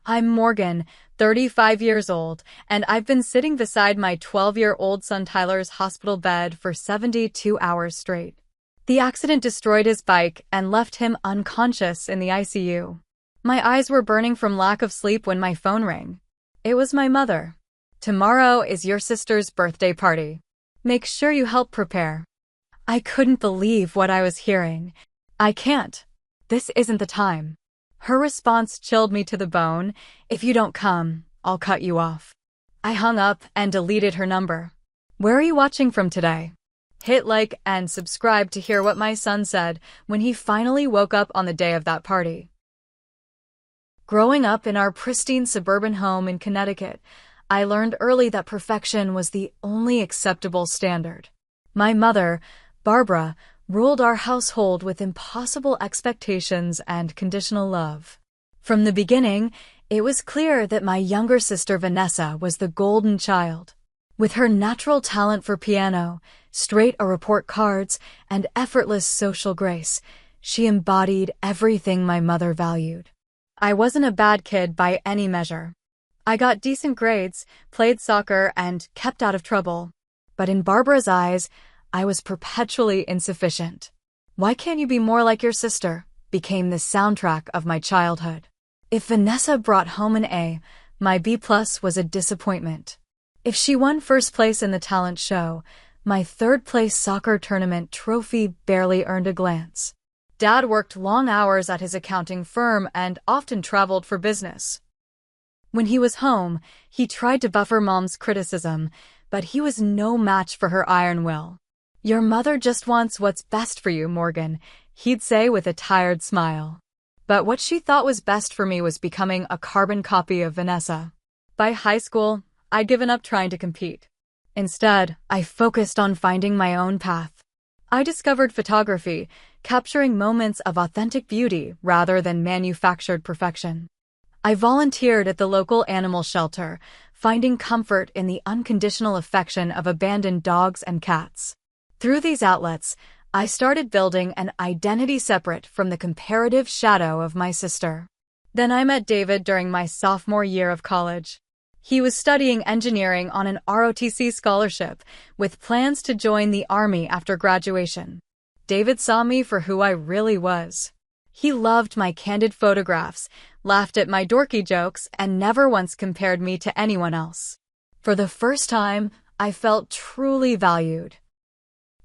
I'm Morgan, 35 years old, and I've been sitting beside my 12-year-old son Tyler's hospital bed for 72 hours straight. The accident destroyed his bike and left him unconscious in the ICU. My eyes were burning from lack of sleep when my phone rang. It was my mother. Tomorrow is your sister's birthday party. Make sure you help prepare. I couldn't believe what I was hearing. I can't. This isn't the time. Her response chilled me to the bone. If you don't come, I'll cut you off. I hung up and deleted her number. Where are you watching from today? Hit like and subscribe to hear what my son said when he finally woke up on the day of that party. Growing up in our pristine suburban home in Connecticut, I learned early that perfection was the only acceptable standard. My mother, Barbara, ruled our household with impossible expectations and conditional love. From the beginning, it was clear that my younger sister Vanessa was the golden child. With her natural talent for piano, straight report cards, and effortless social grace, she embodied everything my mother valued. I wasn't a bad kid by any measure. I got decent grades, played soccer, and kept out of trouble. But in Barbara's eyes, I was perpetually insufficient. Why can't you be more like your sister? Became the soundtrack of my childhood. If Vanessa brought home an A, my B+ was a disappointment. If she won first place in the talent show, my third-place soccer tournament trophy barely earned a glance. Dad worked long hours at his accounting firm and often traveled for business. When he was home, he tried to buffer Mom's criticism, but he was no match for her iron will. Your mother just wants what's best for you, Morgan, he'd say with a tired smile. But what she thought was best for me was becoming a carbon copy of Vanessa. By high school, I'd given up trying to compete. Instead, I focused on finding my own path. I discovered photography, capturing moments of authentic beauty rather than manufactured perfection. I volunteered at the local animal shelter, finding comfort in the unconditional affection of abandoned dogs and cats. Through these outlets, I started building an identity separate from the comparative shadow of my sister. Then I met David during my sophomore year of college. He was studying engineering on an ROTC scholarship, with plans to join the Army after graduation. David saw me for who I really was. He loved my candid photographs, laughed at my dorky jokes, and never once compared me to anyone else. For the first time, I felt truly valued.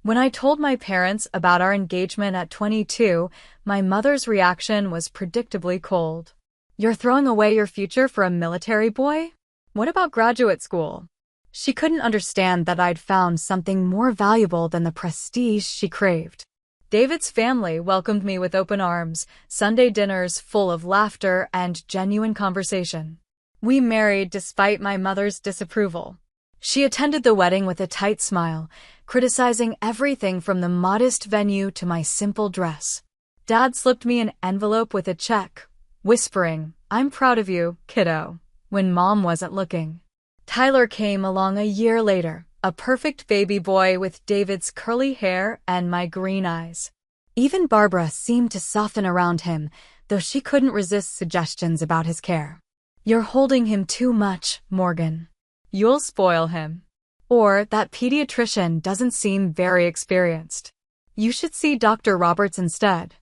When I told my parents about our engagement at 22, my mother's reaction was predictably cold. You're throwing away your future for a military boy? What about graduate school? She couldn't understand that I'd found something more valuable than the prestige she craved. David's family welcomed me with open arms, Sunday dinners full of laughter and genuine conversation. We married despite my mother's disapproval. She attended the wedding with a tight smile, criticizing everything from the modest venue to my simple dress. Dad slipped me an envelope with a check, whispering, "I'm proud of you, kiddo," when Mom wasn't looking. Tyler came along a year later, a perfect baby boy with David's curly hair and my green eyes. Even Barbara seemed to soften around him, though she couldn't resist suggestions about his care. "You're holding him too much, Morgan. You'll spoil him." Or, "That pediatrician doesn't seem very experienced. You should see Dr. Roberts instead."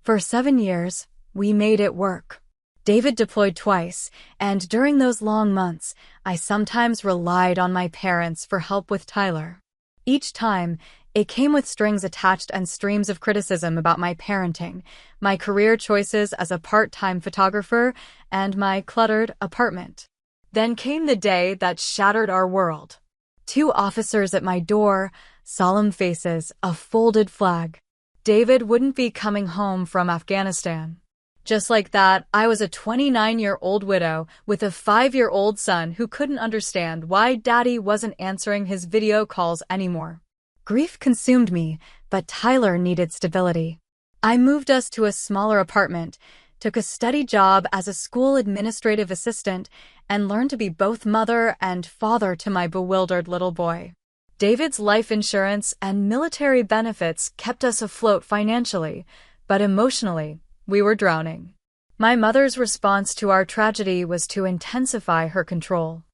For 7 years, we made it work. David deployed twice, and during those long months, I sometimes relied on my parents for help with Tyler. Each time, it came with strings attached and streams of criticism about my parenting, my career choices as a part-time photographer, and my cluttered apartment. Then came the day that shattered our world. 2 officers at my door, solemn faces, a folded flag. David wouldn't be coming home from Afghanistan. Just like that, I was a 29-year-old widow with a 5-year-old son who couldn't understand why Daddy wasn't answering his video calls anymore. Grief consumed me, but Tyler needed stability. I moved us to a smaller apartment, took a steady job as a school administrative assistant, and learned to be both mother and father to my bewildered little boy. David's life insurance and military benefits kept us afloat financially, but emotionally, we were drowning. My mother's response to our tragedy was to intensify her control.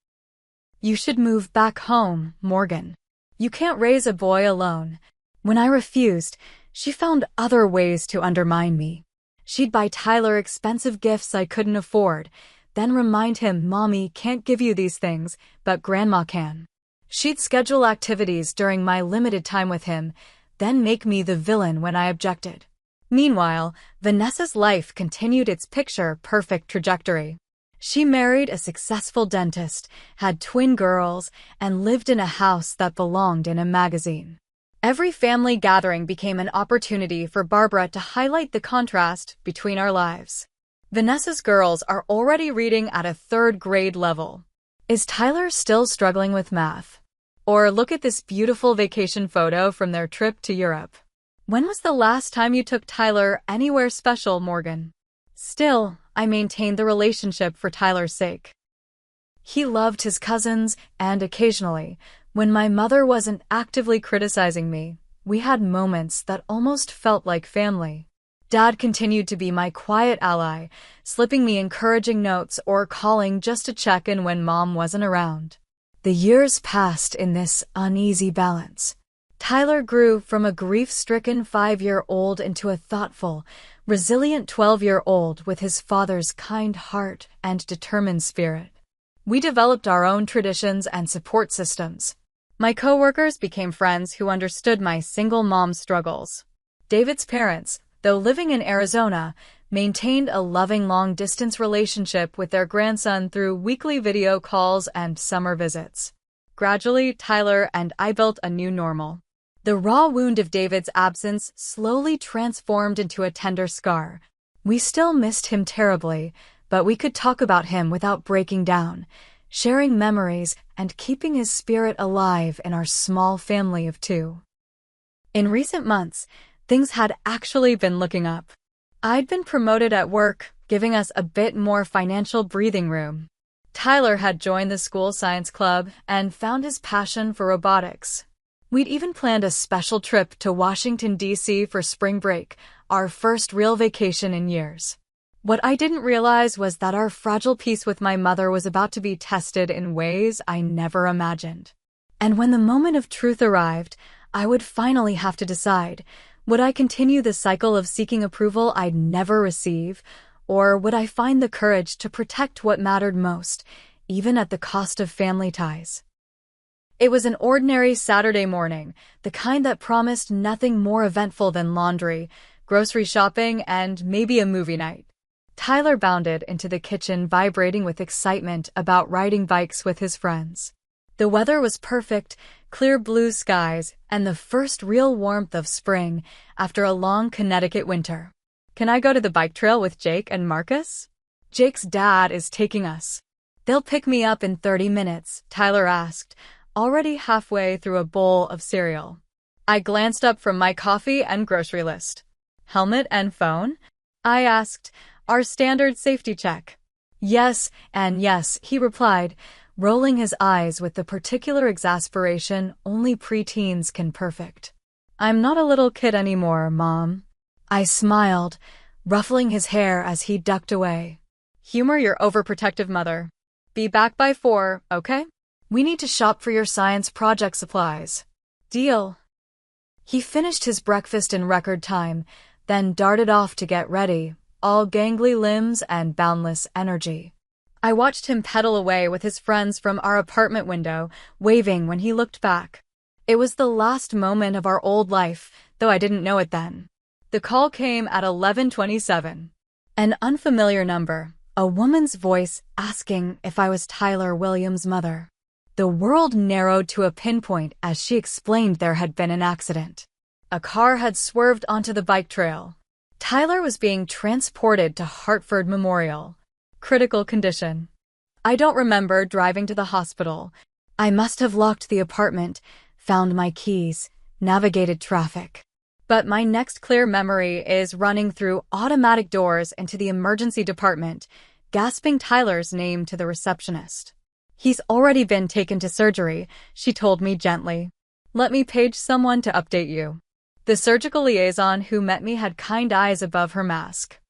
"You should move back home, Morgan. You can't raise a boy alone." When I refused, she found other ways to undermine me. She'd buy Tyler expensive gifts I couldn't afford, then remind him, "Mommy can't give you these things, but Grandma can." She'd schedule activities during my limited time with him, then make me the villain when I objected. Meanwhile, Vanessa's life continued its picture-perfect trajectory. She married a successful dentist, had twin girls, and lived in a house that belonged in a magazine. Every family gathering became an opportunity for Barbara to highlight the contrast between our lives. Vanessa's girls are already reading at a third-grade level. Is Tyler still struggling with math? Or look at this beautiful vacation photo from their trip to Europe. When was the last time you took Tyler anywhere special, Morgan? Still, I maintained the relationship for Tyler's sake. He loved his cousins, and occasionally, when my mother wasn't actively criticizing me, we had moments that almost felt like family. Dad continued to be my quiet ally, slipping me encouraging notes or calling just to check in when Mom wasn't around. The years passed in this uneasy balance. Tyler grew from a grief-stricken 5-year-old into a thoughtful, resilient 12-year-old with his father's kind heart and determined spirit. We developed our own traditions and support systems. My coworkers became friends who understood my single mom struggles. David's parents, though living in Arizona, maintained a loving long-distance relationship with their grandson through weekly video calls and summer visits. Gradually, Tyler and I built a new normal. The raw wound of David's absence slowly transformed into a tender scar. We still missed him terribly, but we could talk about him without breaking down, sharing memories and keeping his spirit alive in our small family of 2. In recent months, things had actually been looking up. I'd been promoted at work, giving us a bit more financial breathing room. Tyler had joined the school science club and found his passion for robotics. We'd even planned a special trip to Washington, D.C. for spring break, our first real vacation in years. What I didn't realize was that our fragile peace with my mother was about to be tested in ways I never imagined. And when the moment of truth arrived, I would finally have to decide, would I continue the cycle of seeking approval I'd never receive, or would I find the courage to protect what mattered most, even at the cost of family ties? It was an ordinary Saturday morning, the kind that promised nothing more eventful than laundry, grocery shopping, and maybe a movie night. Tyler bounded into the kitchen, vibrating with excitement about riding bikes with his friends. The weather was perfect, clear blue skies, and the first real warmth of spring after a long Connecticut winter. "Can I go to the bike trail with Jake and Marcus?" "Jake's dad is taking us." "They'll pick me up in 30 minutes, Tyler asked, already halfway through a bowl of cereal. I glanced up from my coffee and grocery list. "Helmet and phone?" I asked, our standard safety check. "Yes, and yes," he replied, rolling his eyes with the particular exasperation only preteens can perfect. "I'm not a little kid anymore, Mom." I smiled, ruffling his hair as he ducked away. "Humor your overprotective mother. Be back by 4, okay? We need to shop for your science project supplies." "Deal." He finished his breakfast in record time, then darted off to get ready, all gangly limbs and boundless energy. I watched him pedal away with his friends from our apartment window, waving when he looked back. It was the last moment of our old life, though I didn't know it then. The call came at 11:27. An unfamiliar number, a woman's voice asking if I was Tyler Williams' mother. The world narrowed to a pinpoint as she explained there had been an accident. A car had swerved onto the bike trail. Tyler was being transported to Hartford Memorial. Critical condition. I don't remember driving to the hospital. I must have locked the apartment, found my keys, navigated traffic. But my next clear memory is running through automatic doors into the emergency department, gasping Tyler's name to the receptionist. "He's already been taken to surgery," she told me gently. "Let me page someone to update you." The surgical liaison who met me had kind eyes above her mask.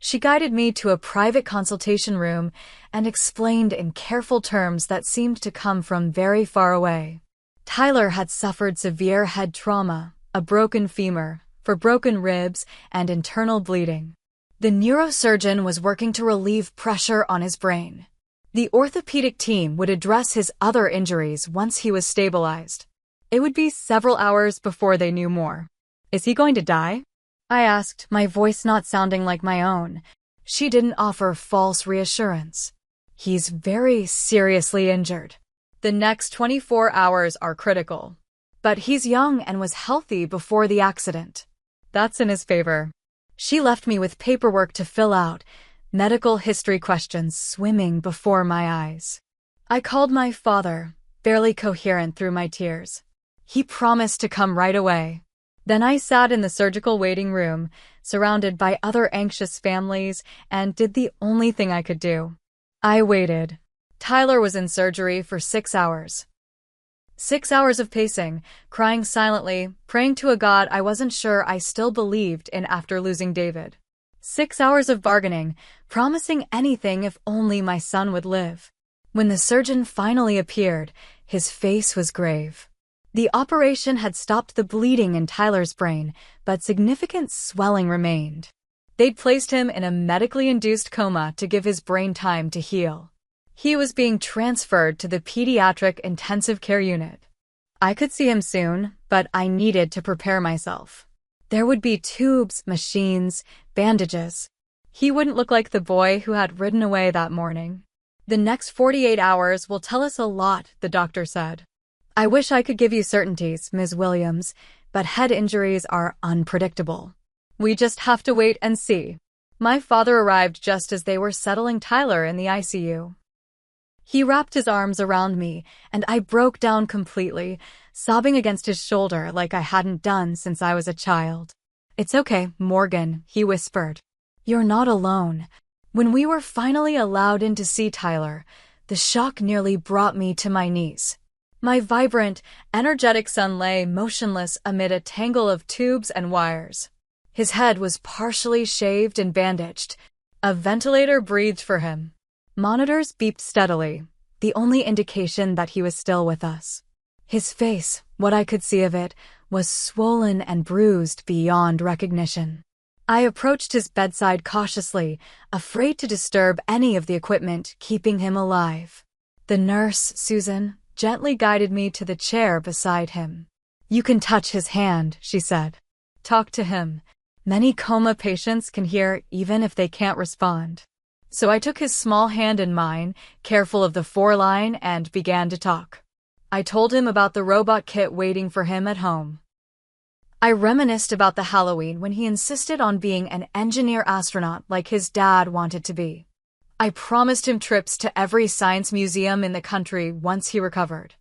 She guided me to a private consultation room and explained in careful terms that seemed to come from very far away. Tyler had suffered severe head trauma, a broken femur, broken ribs, and internal bleeding. The neurosurgeon was working to relieve pressure on his brain. The orthopedic team would address his other injuries once he was stabilized. It would be several hours before they knew more. "Is he going to die?" I asked, my voice not sounding like my own. She didn't offer false reassurance. "He's very seriously injured. The next 24 hours are critical. But he's young and was healthy before the accident." That's in his favor. She left me with paperwork to fill out, medical history questions swimming before my eyes. I called my father, barely coherent through my tears. He promised to come right away. Then I sat in the surgical waiting room, surrounded by other anxious families, and did the only thing I could do. I waited. Tyler was in surgery for 6 hours. 6 hours of pacing, crying silently, praying to a God I wasn't sure I still believed in after losing David. 6 hours of bargaining, promising anything if only my son would live. When the surgeon finally appeared, his face was grave. The operation had stopped the bleeding in Tyler's brain, but significant swelling remained. They'd placed him in a medically induced coma to give his brain time to heal. He was being transferred to the pediatric intensive care unit. I could see him soon, but I needed to prepare myself. There would be tubes, machines, bandages. He wouldn't look like the boy who had ridden away that morning. "The next 48 hours will tell us a lot," the doctor said. "I wish I could give you certainties, Ms. Williams, but head injuries are unpredictable. We just have to wait and see." My father arrived just as they were settling Tyler in the ICU. He wrapped his arms around me, and I broke down completely, sobbing against his shoulder like I hadn't done since I was a child. "It's okay, Morgan," he whispered. "You're not alone." When we were finally allowed in to see Tyler, the shock nearly brought me to my knees. My vibrant, energetic son lay motionless amid a tangle of tubes and wires. His head was partially shaved and bandaged. A ventilator breathed for him. Monitors beeped steadily, the only indication that he was still with us. His face, what I could see of it, was swollen and bruised beyond recognition. I approached his bedside cautiously, afraid to disturb any of the equipment keeping him alive. The nurse, Susan, gently guided me to the chair beside him. "You can touch his hand," she said. "Talk to him. Many coma patients can hear even if they can't respond." So I took his small hand in mine, careful of the foreline, and began to talk. I told him about the robot kit waiting for him at home. I reminisced about the Halloween when he insisted on being an engineer astronaut like his dad wanted to be. I promised him trips to every science museum in the country once he recovered.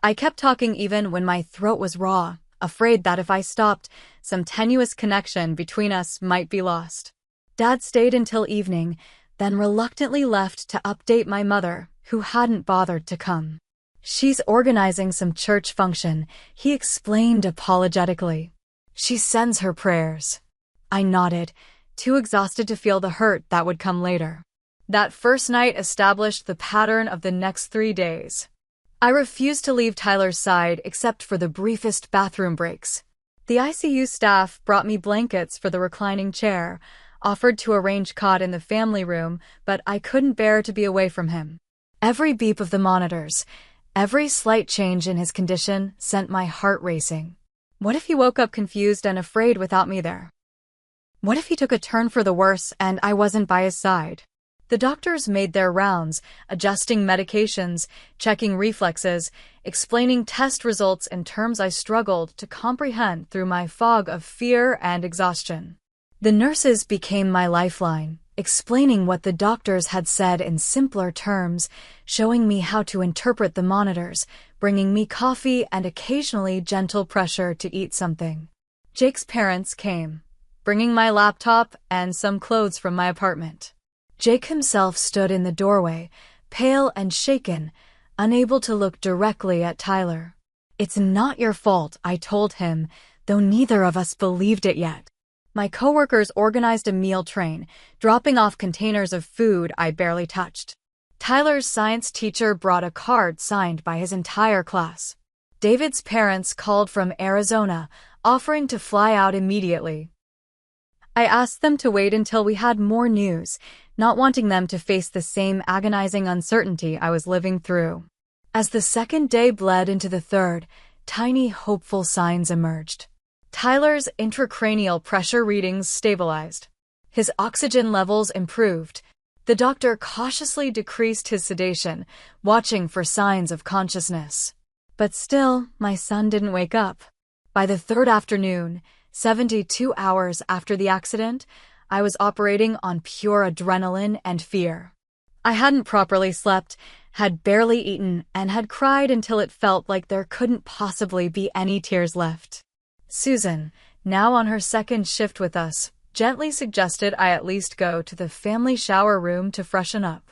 I kept talking even when my throat was raw, afraid that if I stopped, some tenuous connection between us might be lost. Dad stayed until evening, then reluctantly left to update my mother, who hadn't bothered to come. "She's organizing some church function," he explained apologetically. "She sends her prayers." I nodded, too exhausted to feel the hurt that would come later. That first night established the pattern of the next 3 days. I refused to leave Tyler's side except for the briefest bathroom breaks. The ICU staff brought me blankets for the reclining chair, offered to arrange cot in the family room, but I couldn't bear to be away from him. Every beep of the monitors, every slight change in his condition sent my heart racing. What if he woke up confused and afraid without me there? What if he took a turn for the worse and I wasn't by his side? The doctors made their rounds, adjusting medications, checking reflexes, explaining test results in terms I struggled to comprehend through my fog of fear and exhaustion. The nurses became my lifeline, explaining what the doctors had said in simpler terms, showing me how to interpret the monitors, bringing me coffee and occasionally gentle pressure to eat something. Jake's parents came, bringing my laptop and some clothes from my apartment. Jake himself stood in the doorway, pale and shaken, unable to look directly at Tyler. "It's not your fault," I told him, though neither of us believed it yet. My coworkers organized a meal train, dropping off containers of food I barely touched. Tyler's science teacher brought a card signed by his entire class. David's parents called from Arizona, offering to fly out immediately. I asked them to wait until we had more news, not wanting them to face the same agonizing uncertainty I was living through. As the second day bled into the third, tiny hopeful signs emerged. Tyler's intracranial pressure readings stabilized. His oxygen levels improved. The doctor cautiously decreased his sedation, watching for signs of consciousness. But still, my son didn't wake up. By the third afternoon, 72 hours after the accident, I was operating on pure adrenaline and fear. I hadn't properly slept, had barely eaten, and had cried until it felt like there couldn't possibly be any tears left. Susan, now on her second shift with us, gently suggested I at least go to the family shower room to freshen up.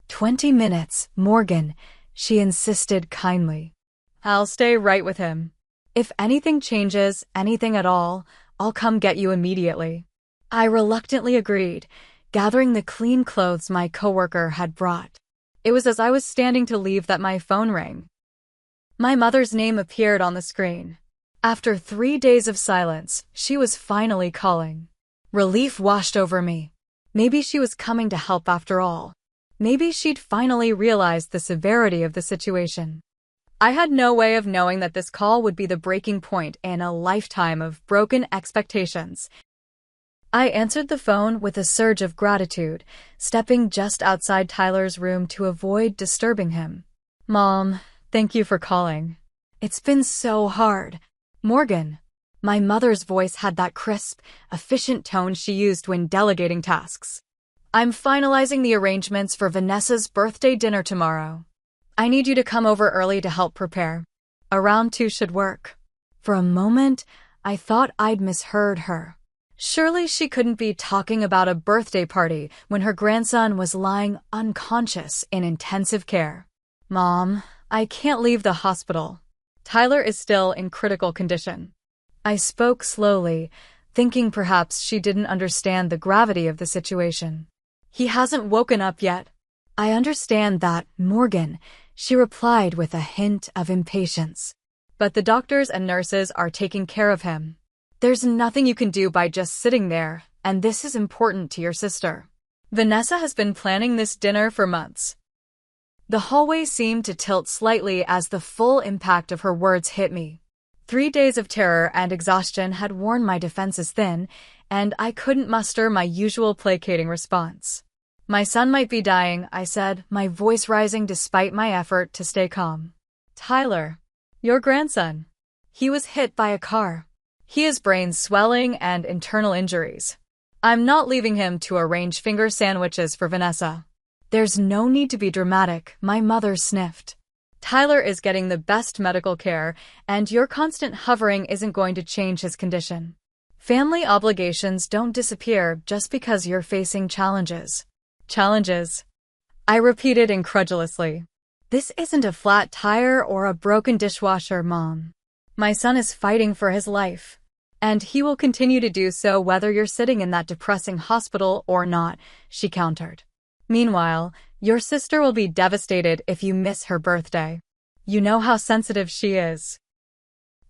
20 minutes, Morgan, she insisted kindly. I'll stay right with him. If anything changes, anything at all, I'll come get you immediately. I reluctantly agreed, gathering the clean clothes my coworker had brought. It was as I was standing to leave that my phone rang. My mother's name appeared on the screen. After 3 days of silence, she was finally calling. Relief washed over me. Maybe she was coming to help after all. Maybe she'd finally realized the severity of the situation. I had no way of knowing that this call would be the breaking point in a lifetime of broken expectations. I answered the phone with a surge of gratitude, stepping just outside Tyler's room to avoid disturbing him. Mom, thank you for calling. It's been so hard. Morgan. My mother's voice had that crisp, efficient tone she used when delegating tasks. I'm finalizing the arrangements for Vanessa's birthday dinner tomorrow. I need you to come over early to help prepare. Around 2 should work. For a moment, I thought I'd misheard her. Surely she couldn't be talking about a birthday party when her grandson was lying unconscious in intensive care. Mom, I can't leave the hospital. Tyler is still in critical condition. I spoke slowly, thinking perhaps she didn't understand the gravity of the situation. He hasn't woken up yet. I understand that, Morgan, she replied with a hint of impatience. But the doctors and nurses are taking care of him. There's nothing you can do by just sitting there, and this is important to your sister. Vanessa has been planning this dinner for months. The hallway seemed to tilt slightly as the full impact of her words hit me. 3 days of terror and exhaustion had worn my defenses thin, and I couldn't muster my usual placating response. My son might be dying, I said, my voice rising despite my effort to stay calm. Tyler, your grandson. He was hit by a car. He has brain swelling and internal injuries. I'm not leaving him to arrange finger sandwiches for Vanessa. There's no need to be dramatic, my mother sniffed. Tyler is getting the best medical care, and your constant hovering isn't going to change his condition. Family obligations don't disappear just because you're facing challenges. Challenges? I repeated incredulously. This isn't a flat tire or a broken dishwasher, Mom. My son is fighting for his life. And he will continue to do so whether you're sitting in that depressing hospital or not, she countered. Meanwhile, your sister will be devastated if you miss her birthday. You know how sensitive she is.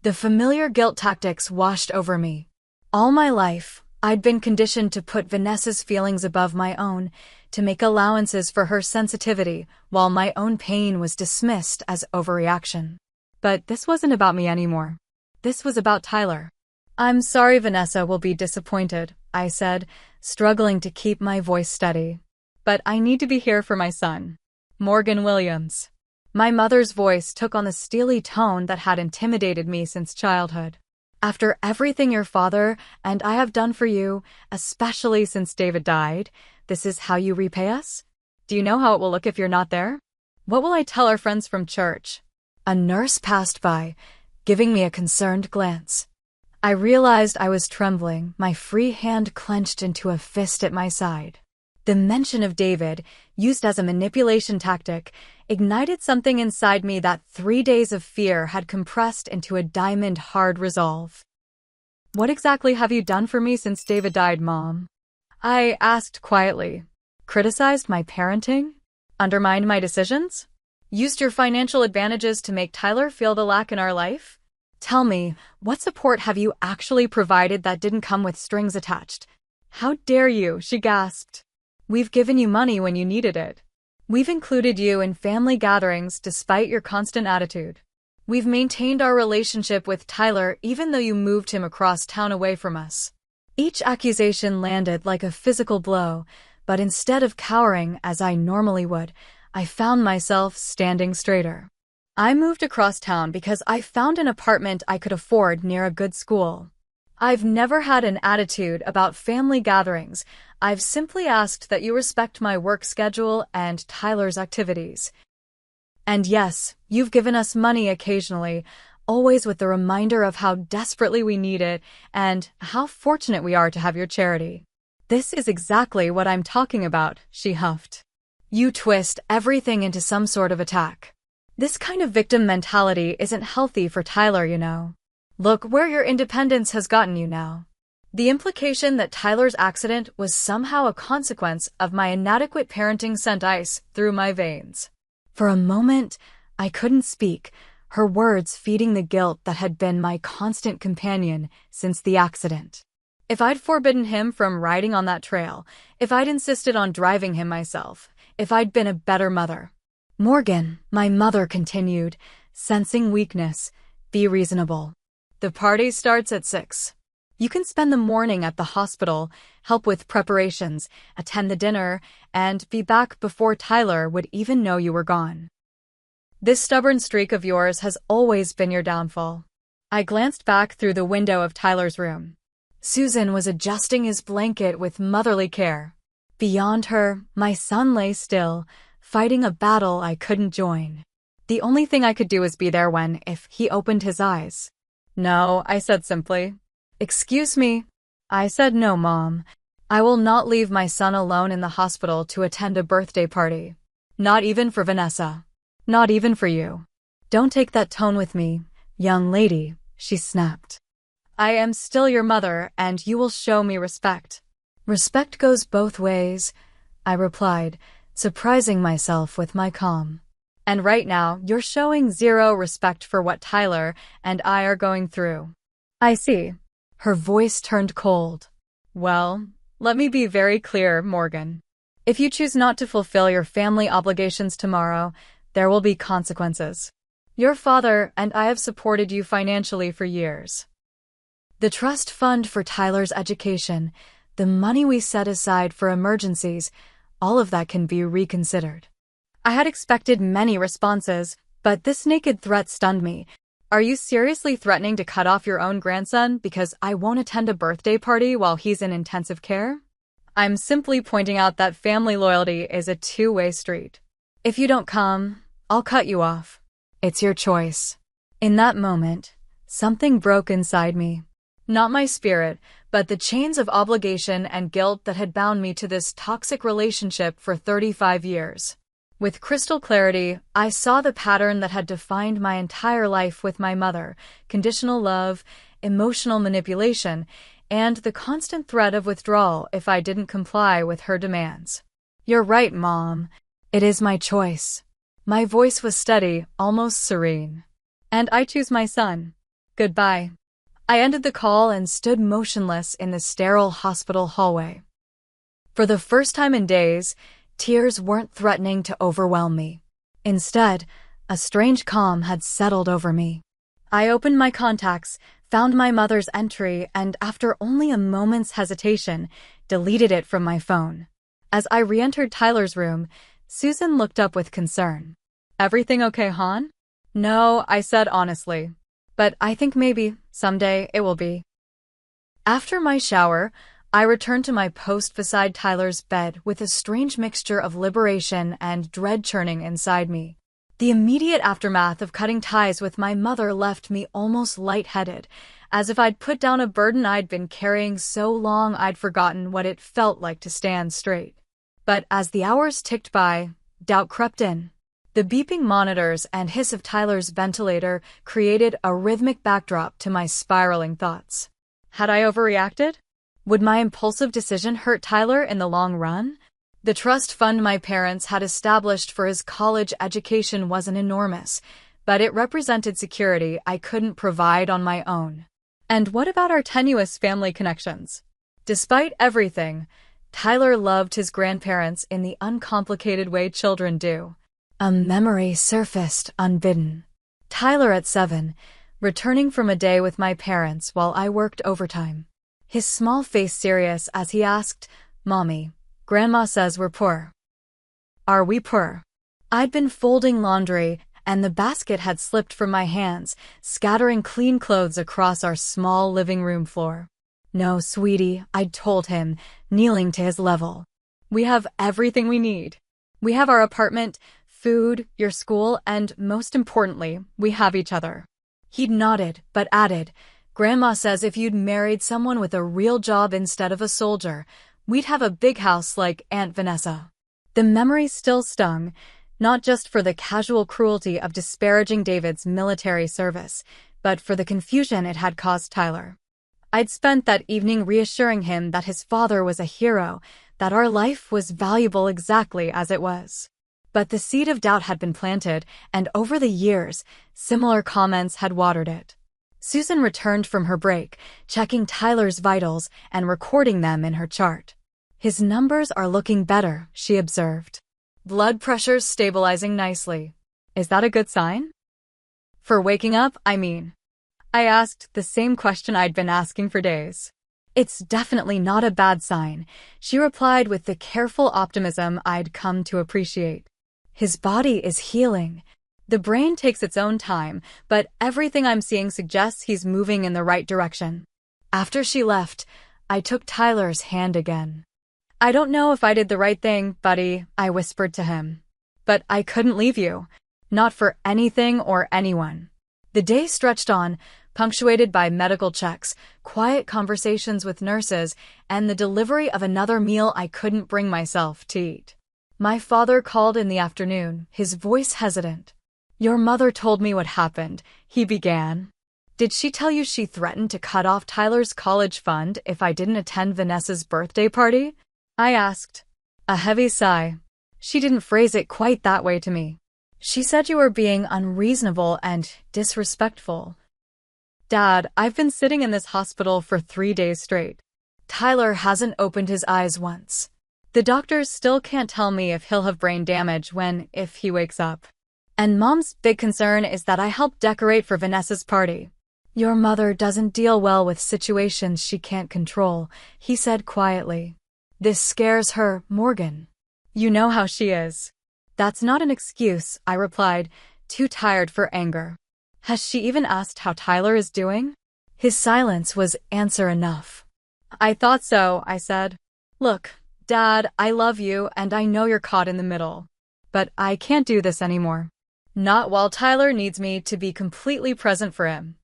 The familiar guilt tactics washed over me. All my life, I'd been conditioned to put Vanessa's feelings above my own, to make allowances for her sensitivity, while my own pain was dismissed as overreaction. But this wasn't about me anymore. This was about Tyler. I'm sorry Vanessa will be disappointed, I said, struggling to keep my voice steady. But I need to be here for my son. Morgan Williams. My mother's voice took on the steely tone that had intimidated me since childhood. After everything your father and I have done for you, especially since David died, this is how you repay us? Do you know how it will look if you're not there? What will I tell our friends from church? A nurse passed by, giving me a concerned glance. I realized I was trembling, my free hand clenched into a fist at my side. The mention of David, used as a manipulation tactic, ignited something inside me that 3 days of fear had compressed into a diamond-hard resolve. What exactly have you done for me since David died, Mom? I asked quietly. Criticized my parenting? Undermined my decisions? Used your financial advantages to make Tyler feel the lack in our life? Tell me, what support have you actually provided that didn't come with strings attached? How dare you, she gasped. We've given you money when you needed it. We've included you in family gatherings despite your constant attitude. We've maintained our relationship with Tyler even though you moved him across town away from us. Each accusation landed like a physical blow, but instead of cowering as I normally would, I found myself standing straighter. I moved across town because I found an apartment I could afford near a good school. I've never had an attitude about family gatherings. I've simply asked that you respect my work schedule and Tyler's activities. And yes, you've given us money occasionally, always with the reminder of how desperately we need it and how fortunate we are to have your charity. This is exactly what I'm talking about, she huffed. You twist everything into some sort of attack. This kind of victim mentality isn't healthy for Tyler, you know. Look where your independence has gotten you now. The implication that Tyler's accident was somehow a consequence of my inadequate parenting sent ice through my veins. For a moment, I couldn't speak, her words feeding the guilt that had been my constant companion since the accident. If I'd forbidden him from riding on that trail, if I'd insisted on driving him myself, if I'd been a better mother. Morgan, my mother continued, sensing weakness, be reasonable. The party starts at 6. You can spend the morning at the hospital, help with preparations, attend the dinner, and be back before Tyler would even know you were gone. This stubborn streak of yours has always been your downfall. I glanced back through the window of Tyler's room. Susan was adjusting his blanket with motherly care. Beyond her, my son lay still, fighting a battle I couldn't join. The only thing I could do was be there when, if he opened his eyes. No, I said simply. Excuse me. I said no, Mom. I will not leave my son alone in the hospital to attend a birthday party. Not even for Vanessa. Not even for you. Don't take that tone with me, young lady, she snapped. I am still your mother, and you will show me respect. Respect goes both ways, I replied, surprising myself with my calm. And right now, you're showing zero respect for what Tyler and I are going through. I see. Her voice turned cold. Well, let me be very clear, Morgan. If you choose not to fulfill your family obligations tomorrow, there will be consequences. Your father and I have supported you financially for years. The trust fund for Tyler's education, the money we set aside for emergencies, all of that can be reconsidered. I had expected many responses, but this naked threat stunned me. Are you seriously threatening to cut off your own grandson because I won't attend a birthday party while he's in intensive care? I'm simply pointing out that family loyalty is a two-way street. If you don't come, I'll cut you off. It's your choice. In that moment, something broke inside me. Not my spirit, but the chains of obligation and guilt that had bound me to this toxic relationship for 35 years. With crystal clarity, I saw the pattern that had defined my entire life with my mother: conditional love, emotional manipulation, and the constant threat of withdrawal if I didn't comply with her demands. You're right, Mom. It is my choice. My voice was steady, almost serene. And I choose my son. Goodbye. I ended the call and stood motionless in the sterile hospital hallway. For the first time in days, tears weren't threatening to overwhelm me. Instead, a strange calm had settled over me. I opened my contacts, found my mother's entry, and after only a moment's hesitation, deleted it from my phone. As I re-entered Tyler's room, Susan looked up with concern. Everything okay, hon? No, I said honestly. But I think maybe, someday, it will be. After my shower, I returned to my post beside Tyler's bed with a strange mixture of liberation and dread churning inside me. The immediate aftermath of cutting ties with my mother left me almost lightheaded, as if I'd put down a burden I'd been carrying so long I'd forgotten what it felt like to stand straight. But as the hours ticked by, doubt crept in. The beeping monitors and hiss of Tyler's ventilator created a rhythmic backdrop to my spiraling thoughts. Had I overreacted? Would my impulsive decision hurt Tyler in the long run? The trust fund my parents had established for his college education wasn't enormous, but it represented security I couldn't provide on my own. And what about our tenuous family connections? Despite everything, Tyler loved his grandparents in the uncomplicated way children do. A memory surfaced unbidden. Tyler at 7, returning from a day with my parents while I worked overtime. His small face serious as he asked, "Mommy, Grandma says we're poor. Are we poor?" I'd been folding laundry, and the basket had slipped from my hands, scattering clean clothes across our small living room floor. "No, sweetie," I'd told him, kneeling to his level. "We have everything we need. We have our apartment, food, your school, and most importantly, we have each other." He'd nodded, but added, "Grandma says if you'd married someone with a real job instead of a soldier, we'd have a big house like Aunt Vanessa." The memory still stung, not just for the casual cruelty of disparaging David's military service, but for the confusion it had caused Tyler. I'd spent that evening reassuring him that his father was a hero, that our life was valuable exactly as it was. But the seed of doubt had been planted, and over the years, similar comments had watered it. Susan returned from her break, checking Tyler's vitals and recording them in her chart. "His numbers are looking better," she observed. "Blood pressure's stabilizing nicely. Is that a good sign?" "For waking up, I mean." I asked the same question I'd been asking for days. "It's definitely not a bad sign," she replied with the careful optimism I'd come to appreciate. "His body is healing. The brain takes its own time, but everything I'm seeing suggests he's moving in the right direction." After she left, I took Tyler's hand again. "I don't know if I did the right thing, buddy," I whispered to him. "But I couldn't leave you. Not for anything or anyone." The day stretched on, punctuated by medical checks, quiet conversations with nurses, and the delivery of another meal I couldn't bring myself to eat. My father called in the afternoon, his voice hesitant. "Your mother told me what happened," he began. "Did she tell you she threatened to cut off Tyler's college fund if I didn't attend Vanessa's birthday party?" I asked. A heavy sigh. "She didn't phrase it quite that way to me. She said you were being unreasonable and disrespectful." "Dad, I've been sitting in this hospital for 3 days straight. Tyler hasn't opened his eyes once. The doctors still can't tell me if he'll have brain damage if he wakes up. And Mom's big concern is that I helped decorate for Vanessa's party." "Your mother doesn't deal well with situations she can't control," he said quietly. "This scares her, Morgan. You know how she is." "That's not an excuse," I replied, too tired for anger. "Has she even asked how Tyler is doing?" His silence was answer enough. "I thought so," I said. "Look, Dad, I love you and I know you're caught in the middle. But I can't do this anymore. Not while Tyler needs me to be completely present for him."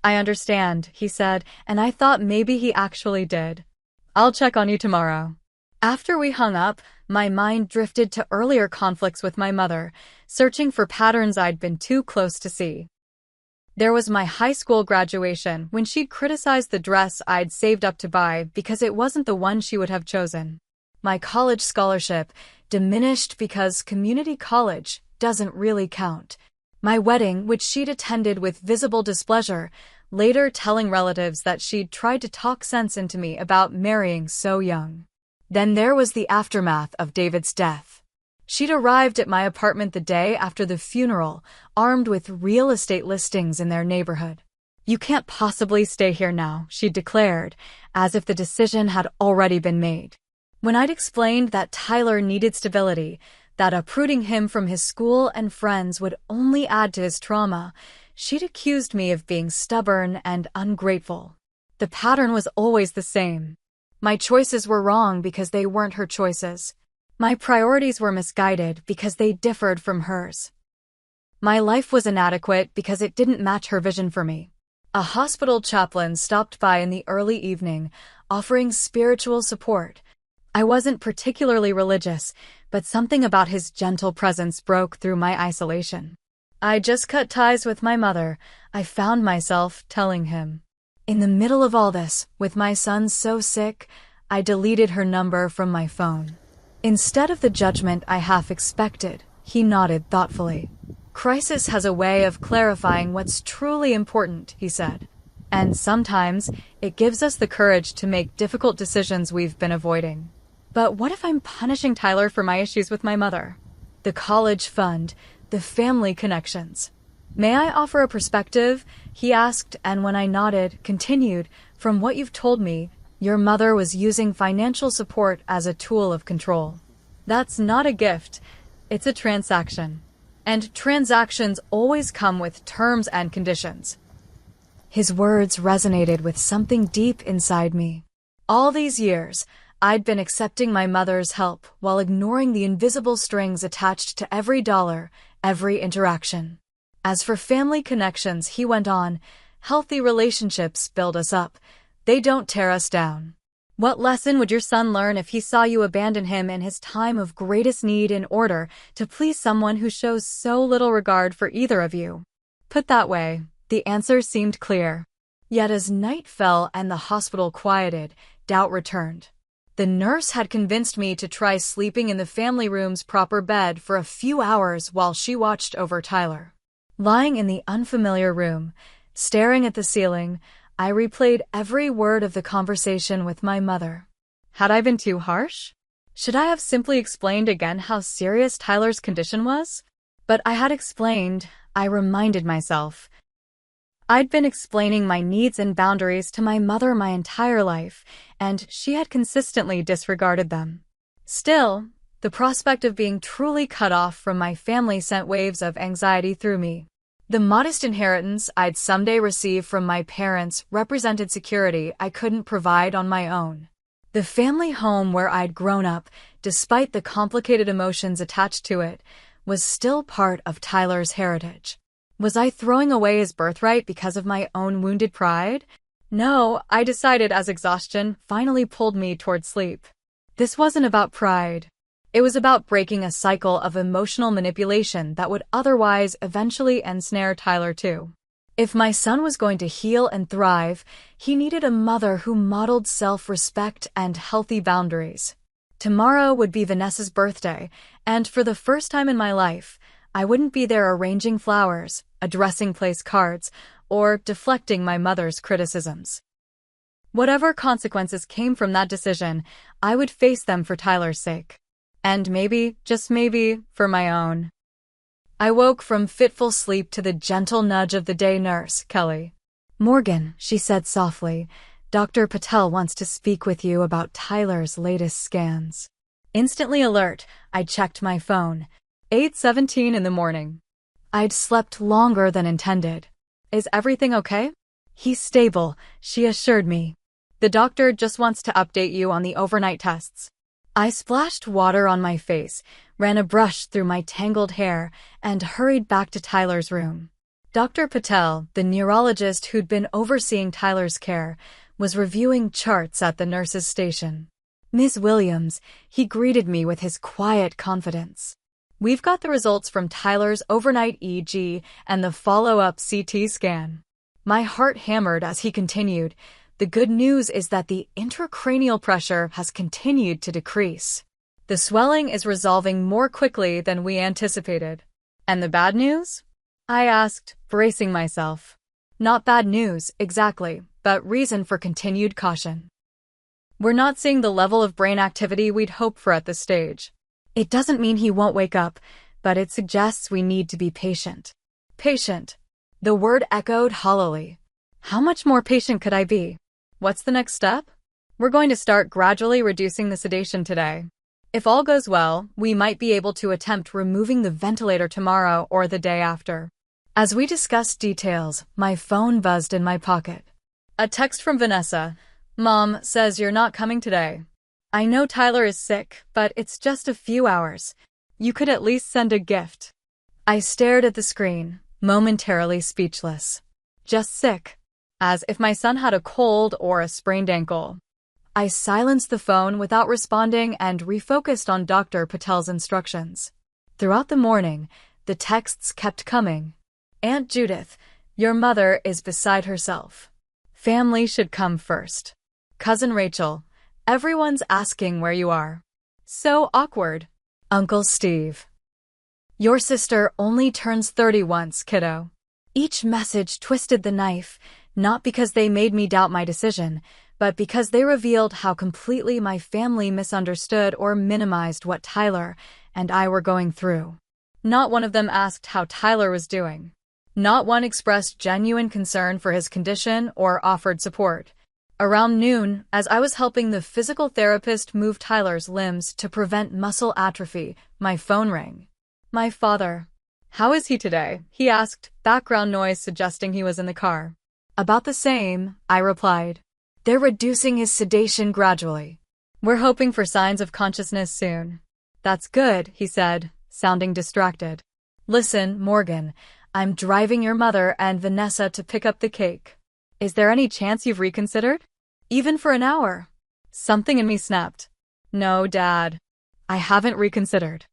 "I understand," he said, and I thought maybe he actually did. "I'll check on you tomorrow." After we hung up, my mind drifted to earlier conflicts with my mother, searching for patterns I'd been too close to see. There was my high school graduation when she'd criticized the dress I'd saved up to buy because it wasn't the one she would have chosen. My college scholarship, diminished because community college doesn't really count. My wedding, which she'd attended with visible displeasure, later telling relatives that she'd tried to talk sense into me about marrying so young. Then there was the aftermath of David's death. She'd arrived at my apartment the day after the funeral, armed with real estate listings in their neighborhood. "You can't possibly stay here now," she declared, as if the decision had already been made. When I'd explained that Tyler needed stability, that uprooting him from his school and friends would only add to his trauma, she'd accused me of being stubborn and ungrateful. The pattern was always the same. My choices were wrong because they weren't her choices. My priorities were misguided because they differed from hers. My life was inadequate because it didn't match her vision for me. A hospital chaplain stopped by in the early evening, offering spiritual support. I wasn't particularly religious, but something about his gentle presence broke through my isolation. "I just cut ties with my mother," I found myself telling him. In the middle of all this, with my son so sick, I deleted her number from my phone. Instead of the judgment I half expected, he nodded thoughtfully. "Crisis has a way of clarifying what's truly important," he said. "And sometimes, it gives us the courage to make difficult decisions we've been avoiding." But what if I'm punishing Tyler for my issues with my mother? The college fund, the family connections. "May I offer a perspective?" he asked, and when I nodded, continued, "From what you've told me, your mother was using financial support as a tool of control. That's not a gift, it's a transaction. And transactions always come with terms and conditions." His words resonated with something deep inside me. All these years, I'd been accepting my mother's help while ignoring the invisible strings attached to every dollar, every interaction. As for family connections, he went on, healthy relationships build us up. They don't tear us down. What lesson would your son learn if he saw you abandon him in his time of greatest need in order to please someone who shows so little regard for either of you? Put that way, the answer seemed clear. Yet as night fell and the hospital quieted, doubt returned. The nurse had convinced me to try sleeping in the family room's proper bed for a few hours while she watched over Tyler. Lying in the unfamiliar room, staring at the ceiling, I replayed every word of the conversation with my mother. Had I been too harsh? Should I have simply explained again how serious Tyler's condition was? But I had explained, I reminded myself. I'd been explaining my needs and boundaries to my mother my entire life, and she had consistently disregarded them. Still, the prospect of being truly cut off from my family sent waves of anxiety through me. The modest inheritance I'd someday receive from my parents represented security I couldn't provide on my own. The family home where I'd grown up, despite the complicated emotions attached to it, was still part of Tyler's heritage. Was I throwing away his birthright because of my own wounded pride? No, I decided as exhaustion finally pulled me toward sleep. This wasn't about pride. It was about breaking a cycle of emotional manipulation that would otherwise eventually ensnare Tyler too. If my son was going to heal and thrive, he needed a mother who modeled self-respect and healthy boundaries. Tomorrow would be Vanessa's birthday, and for the first time in my life, I wouldn't be there arranging flowers, addressing place cards, or deflecting my mother's criticisms. Whatever consequences came from that decision, I would face them for Tyler's sake. And maybe, just maybe, for my own. I woke from fitful sleep to the gentle nudge of the day nurse, Kelly. "Morgan," she said softly, "Dr. Patel wants to speak with you about Tyler's latest scans." Instantly alert, I checked my phone. 8:17 in the morning. I'd slept longer than intended. "Is everything okay?" "He's stable," she assured me. "The doctor just wants to update you on the overnight tests." I splashed water on my face, ran a brush through my tangled hair, and hurried back to Tyler's room. Dr. Patel, the neurologist who'd been overseeing Tyler's care, was reviewing charts at the nurse's station. "Ms. Williams," he greeted me with his quiet confidence. "We've got the results from Tyler's overnight EEG and the follow-up CT scan." My heart hammered as he continued, "The good news is that the intracranial pressure has continued to decrease. The swelling is resolving more quickly than we anticipated." "And the bad news?" I asked, bracing myself. "Not bad news, exactly, but reason for continued caution. We're not seeing the level of brain activity we'd hoped for at this stage. It doesn't mean he won't wake up, but it suggests we need to be patient." Patient. The word echoed hollowly. How much more patient could I be? What's the next step? "We're going to start gradually reducing the sedation today. If all goes well, we might be able to attempt removing the ventilator tomorrow or the day after." As we discussed details, my phone buzzed in my pocket. A text from Vanessa. "Mom says you're not coming today. I know Tyler is sick, but it's just a few hours. You could at least send a gift." I stared at the screen, momentarily speechless. Just sick. As if my son had a cold or a sprained ankle. I silenced the phone without responding and refocused on Dr. Patel's instructions. Throughout the morning, the texts kept coming. "Aunt Judith, your mother is beside herself. Family should come first. Cousin Rachel, everyone's asking where you are. So awkward. Uncle Steve. Your sister only turns 30 once, kiddo. Each message twisted the knife, not because they made me doubt my decision, but because they revealed how completely my family misunderstood or minimized what Tyler and I were going through. Not one of them asked how Tyler was doing. Not one expressed genuine concern for his condition or offered support. Around noon, as I was helping the physical therapist move Tyler's limbs to prevent muscle atrophy, my phone rang. My father. How is he today? He asked, background noise suggesting he was in the car. About the same, I replied. They're reducing his sedation gradually. We're hoping for signs of consciousness soon. That's good, he said, sounding distracted. Listen, Morgan, I'm driving your mother and Vanessa to pick up the cake. Is there any chance you've reconsidered? Even for an hour? Something in me snapped. No, Dad. I haven't reconsidered.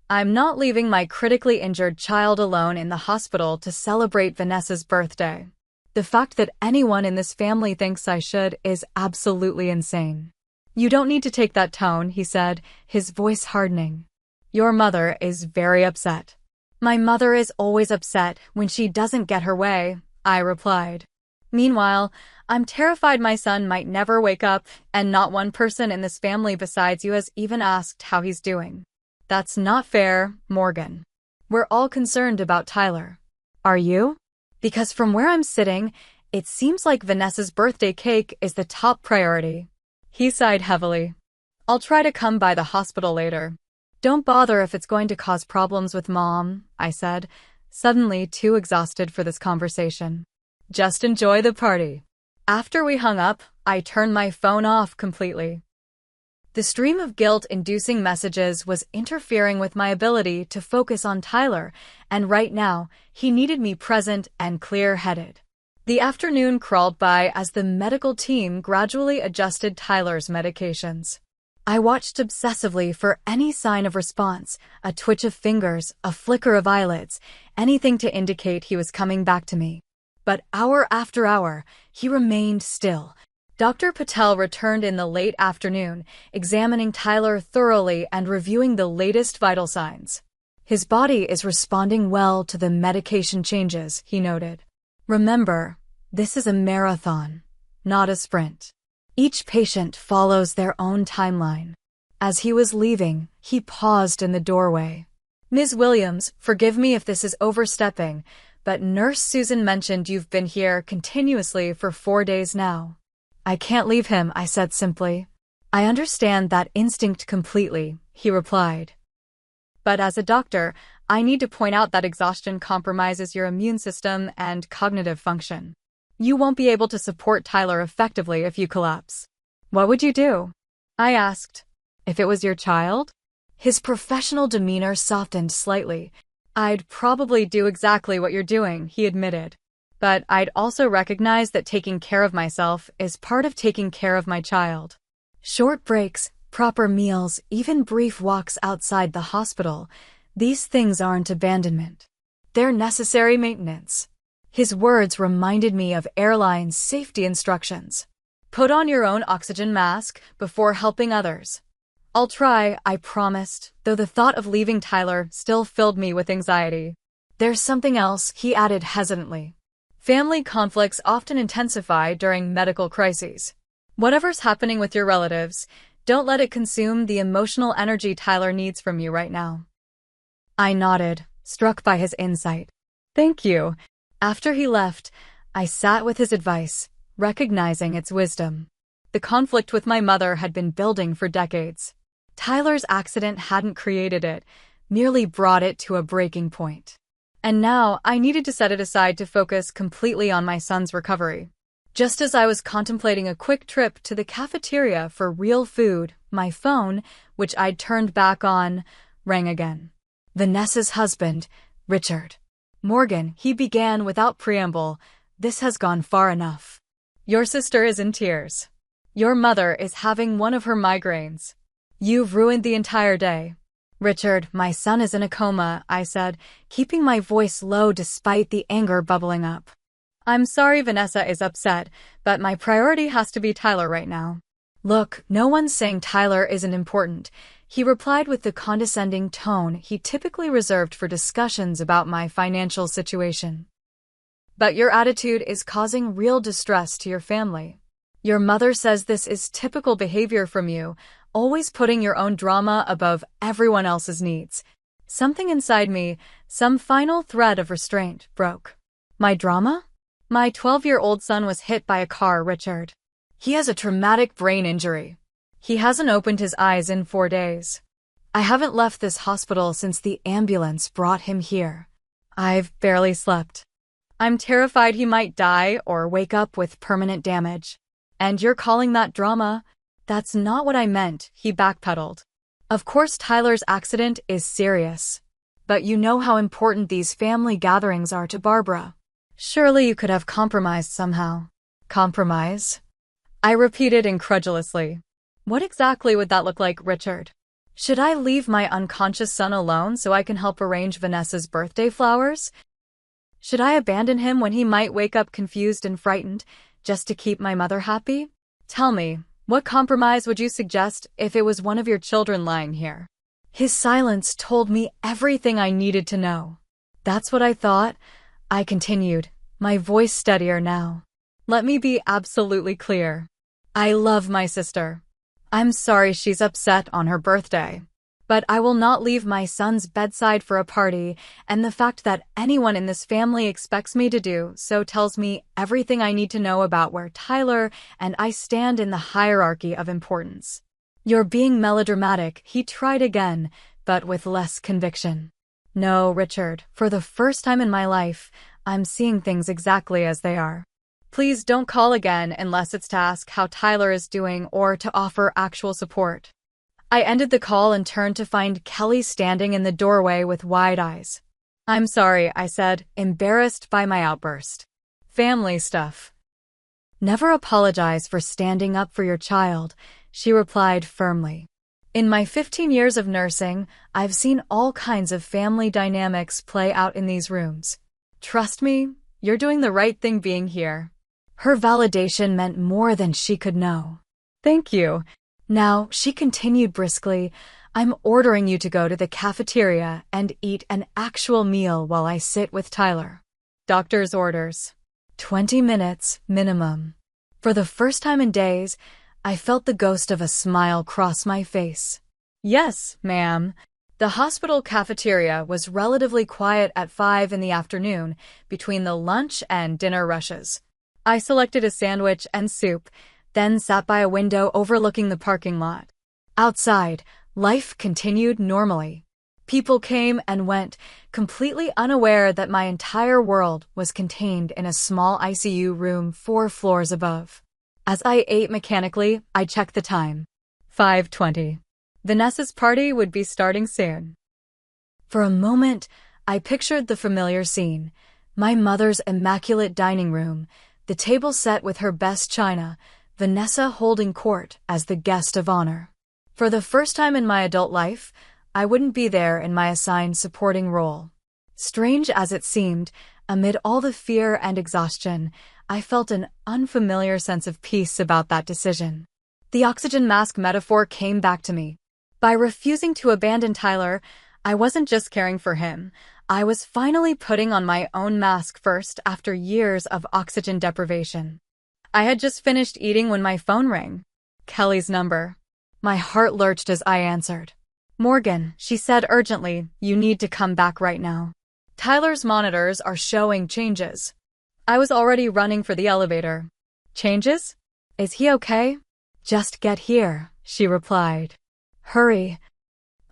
I'm not leaving my critically injured child alone in the hospital to celebrate Vanessa's birthday. The fact that anyone in this family thinks I should is absolutely insane. You don't need to take that tone, he said, his voice hardening. Your mother is very upset. My mother is always upset when she doesn't get her way, I replied. Meanwhile, I'm terrified my son might never wake up, and not one person in this family besides you has even asked how he's doing. That's not fair, Morgan. We're all concerned about Tyler. Are you? Because from where I'm sitting, it seems like Vanessa's birthday cake is the top priority. He sighed heavily. I'll try to come by the hospital later. Don't bother if it's going to cause problems with Mom, I said, suddenly too exhausted for this conversation. Just enjoy the party. After we hung up, I turned my phone off completely. The stream of guilt-inducing messages was interfering with my ability to focus on Tyler, and right now, he needed me present and clear-headed. The afternoon crawled by as the medical team gradually adjusted Tyler's medications. I watched obsessively for any sign of response, a twitch of fingers, a flicker of eyelids, anything to indicate he was coming back to me. But hour after hour, he remained still. Dr. Patel returned in the late afternoon, examining Tyler thoroughly and reviewing the latest vital signs. His body is responding well to the medication changes, he noted. Remember, this is a marathon, not a sprint. Each patient follows their own timeline. As he was leaving, he paused in the doorway. Ms. Williams, forgive me if this is overstepping, but Nurse Susan mentioned you've been here continuously for 4 days now. I can't leave him, I said simply. I understand that instinct completely, he replied. But as a doctor, I need to point out that exhaustion compromises your immune system and cognitive function. You won't be able to support Tyler effectively if you collapse. What would you do? I asked. If it was your child? His professional demeanor softened slightly. I'd probably do exactly what you're doing, he admitted. But I'd also recognize that taking care of myself is part of taking care of my child. Short breaks, proper meals, even brief walks outside the hospital, these things aren't abandonment. They're necessary maintenance. His words reminded me of airline safety instructions. Put on your own oxygen mask before helping others. I'll try, I promised, though the thought of leaving Tyler still filled me with anxiety. There's something else, he added hesitantly. Family conflicts often intensify during medical crises. Whatever's happening with your relatives, don't let it consume the emotional energy Tyler needs from you right now. I nodded, struck by his insight. Thank you. After he left, I sat with his advice, recognizing its wisdom. The conflict with my mother had been building for decades. Tyler's accident hadn't created it, merely brought it to a breaking point. And now I needed to set it aside to focus completely on my son's recovery. Just as I was contemplating a quick trip to the cafeteria for real food, my phone, which I'd turned back on, rang again. Vanessa's husband, Richard. Morgan, he began without preamble, this has gone far enough. Your sister is in tears. Your mother is having one of her migraines. You've ruined the entire day. Richard, my son is in a coma, I said, keeping my voice low despite the anger bubbling up. I'm sorry Vanessa is upset, but my priority has to be Tyler right now. Look, no one's saying Tyler isn't important, he replied with the condescending tone he typically reserved for discussions about my financial situation. But your attitude is causing real distress to your family. Your mother says this is typical behavior from you, always putting your own drama above everyone else's needs. Something inside me, some final thread of restraint, broke. My drama? My 12-year-old son was hit by a car, Richard. He has a traumatic brain injury. He hasn't opened his eyes in 4 days. I haven't left this hospital since the ambulance brought him here. I've barely slept. I'm terrified he might die or wake up with permanent damage. And you're calling that drama? That's not what I meant, he backpedaled. Of course Tyler's accident is serious. But you know how important these family gatherings are to Barbara. Surely you could have compromised somehow. Compromise? I repeated incredulously. What exactly would that look like, Richard? Should I leave my unconscious son alone so I can help arrange Vanessa's birthday flowers? Should I abandon him when he might wake up confused and frightened, just to keep my mother happy? Tell me, what compromise would you suggest if it was one of your children lying here? His silence told me everything I needed to know. That's what I thought, I continued, my voice steadier now. Let me be absolutely clear. I love my sister. I'm sorry she's upset on her birthday. But I will not leave my son's bedside for a party, and the fact that anyone in this family expects me to do so tells me everything I need to know about where Tyler and I stand in the hierarchy of importance. You're being melodramatic, he tried again, but with less conviction. No, Richard, for the first time in my life, I'm seeing things exactly as they are. Please don't call again unless it's to ask how Tyler is doing or to offer actual support. I ended the call and turned to find Kelly standing in the doorway with wide eyes. I'm sorry, I said, embarrassed by my outburst. Family stuff. Never apologize for standing up for your child, she replied firmly. In my 15 years of nursing, I've seen all kinds of family dynamics play out in these rooms. Trust me, you're doing the right thing being here. Her validation meant more than she could know. Thank you. Now, she continued briskly, I'm ordering you to go to the cafeteria and eat an actual meal while I sit with Tyler. Doctor's orders. 20 minutes, minimum. For the first time in days, I felt the ghost of a smile cross my face. Yes, ma'am. The hospital cafeteria was relatively quiet at 5 in the afternoon, between the lunch and dinner rushes. I selected a sandwich and soup, then sat by a window overlooking the parking lot. Outside, life continued normally. People came and went, completely unaware that my entire world was contained in a small ICU room 4 floors above. As I ate mechanically, I checked the time. 5:20. Vanessa's party would be starting soon. For a moment, I pictured the familiar scene. My mother's immaculate dining room, the table set with her best china, Vanessa holding court as the guest of honor. For the first time in my adult life, I wouldn't be there in my assigned supporting role. Strange as it seemed, amid all the fear and exhaustion, I felt an unfamiliar sense of peace about that decision. The oxygen mask metaphor came back to me. By refusing to abandon Tyler, I wasn't just caring for him. I was finally putting on my own mask first after years of oxygen deprivation. I had just finished eating when my phone rang. Kelly's number. My heart lurched as I answered. Morgan, she said urgently, you need to come back right now. Tyler's monitors are showing changes. I was already running for the elevator. Changes? Is he okay? Just get here, she replied. Hurry.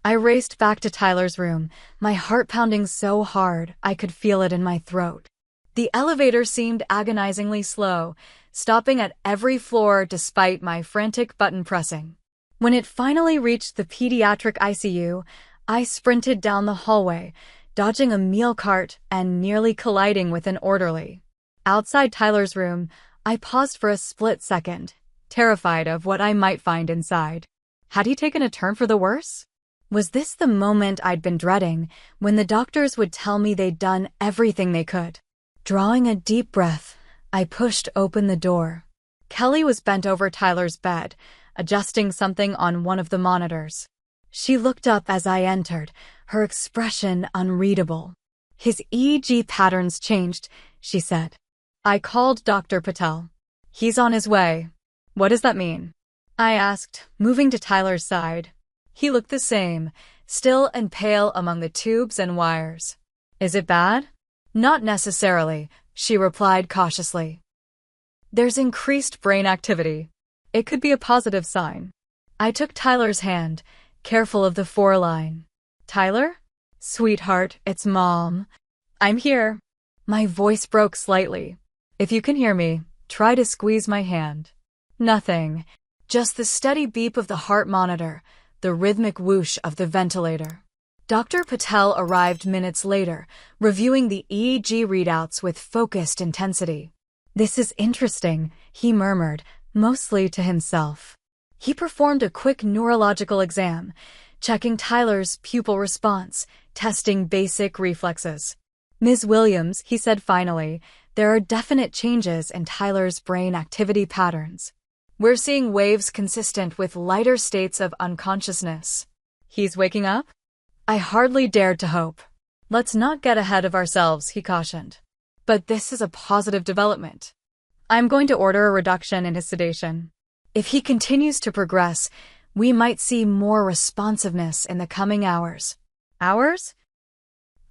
I raced back to Tyler's room, my heart pounding so hard I could feel it in my throat. The elevator seemed agonizingly slow, stopping at every floor despite my frantic button pressing. When it finally reached the pediatric ICU, I sprinted down the hallway, dodging a meal cart and nearly colliding with an orderly. Outside Tyler's room, I paused for a split second, terrified of what I might find inside. Had he taken a turn for the worse? Was this the moment I'd been dreading, when the doctors would tell me they'd done everything they could? Drawing a deep breath, I pushed open the door. Kelly was bent over Tyler's bed, adjusting something on one of the monitors. She looked up as I entered, her expression unreadable. "His EEG patterns changed," she said. "I called Dr. Patel. He's on his way." "What does that mean?" I asked, moving to Tyler's side. He looked the same, still and pale among the tubes and wires. "Is it bad?" "Not necessarily," she replied cautiously. "There's increased brain activity. It could be a positive sign." I took Tyler's hand, careful of the foreline. "Tyler? Sweetheart, it's Mom. I'm here." My voice broke slightly. "If you can hear me, try to squeeze my hand." Nothing. Just the steady beep of the heart monitor, the rhythmic whoosh of the ventilator. Dr. Patel arrived minutes later, reviewing the EEG readouts with focused intensity. "This is interesting," he murmured, mostly to himself. He performed a quick neurological exam, checking Tyler's pupil response, testing basic reflexes. "Ms. Williams," he said finally, "there are definite changes in Tyler's brain activity patterns. We're seeing waves consistent with lighter states of unconsciousness." "He's waking up?" I hardly dared to hope. "Let's not get ahead of ourselves," he cautioned. "But this is a positive development. I'm going to order a reduction in his sedation. If he continues to progress, we might see more responsiveness in the coming hours." "Hours?"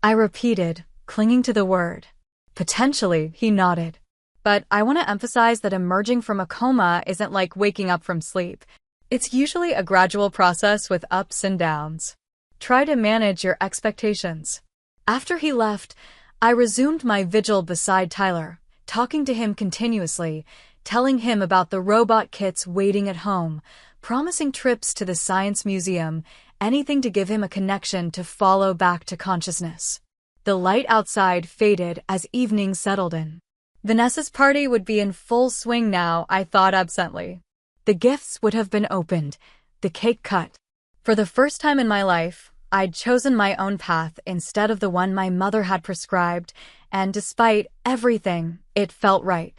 I repeated, clinging to the word. "Potentially," he nodded. "But I want to emphasize that emerging from a coma isn't like waking up from sleep. It's usually a gradual process with ups and downs. Try to manage your expectations." After he left, I resumed my vigil beside Tyler, talking to him continuously, telling him about the robot kits waiting at home, promising trips to the science museum, anything to give him a connection to follow back to consciousness. The light outside faded as evening settled in. Vanessa's party would be in full swing now, I thought absently. The gifts would have been opened, the cake cut. For the first time in my life, I'd chosen my own path instead of the one my mother had prescribed, and despite everything, it felt right.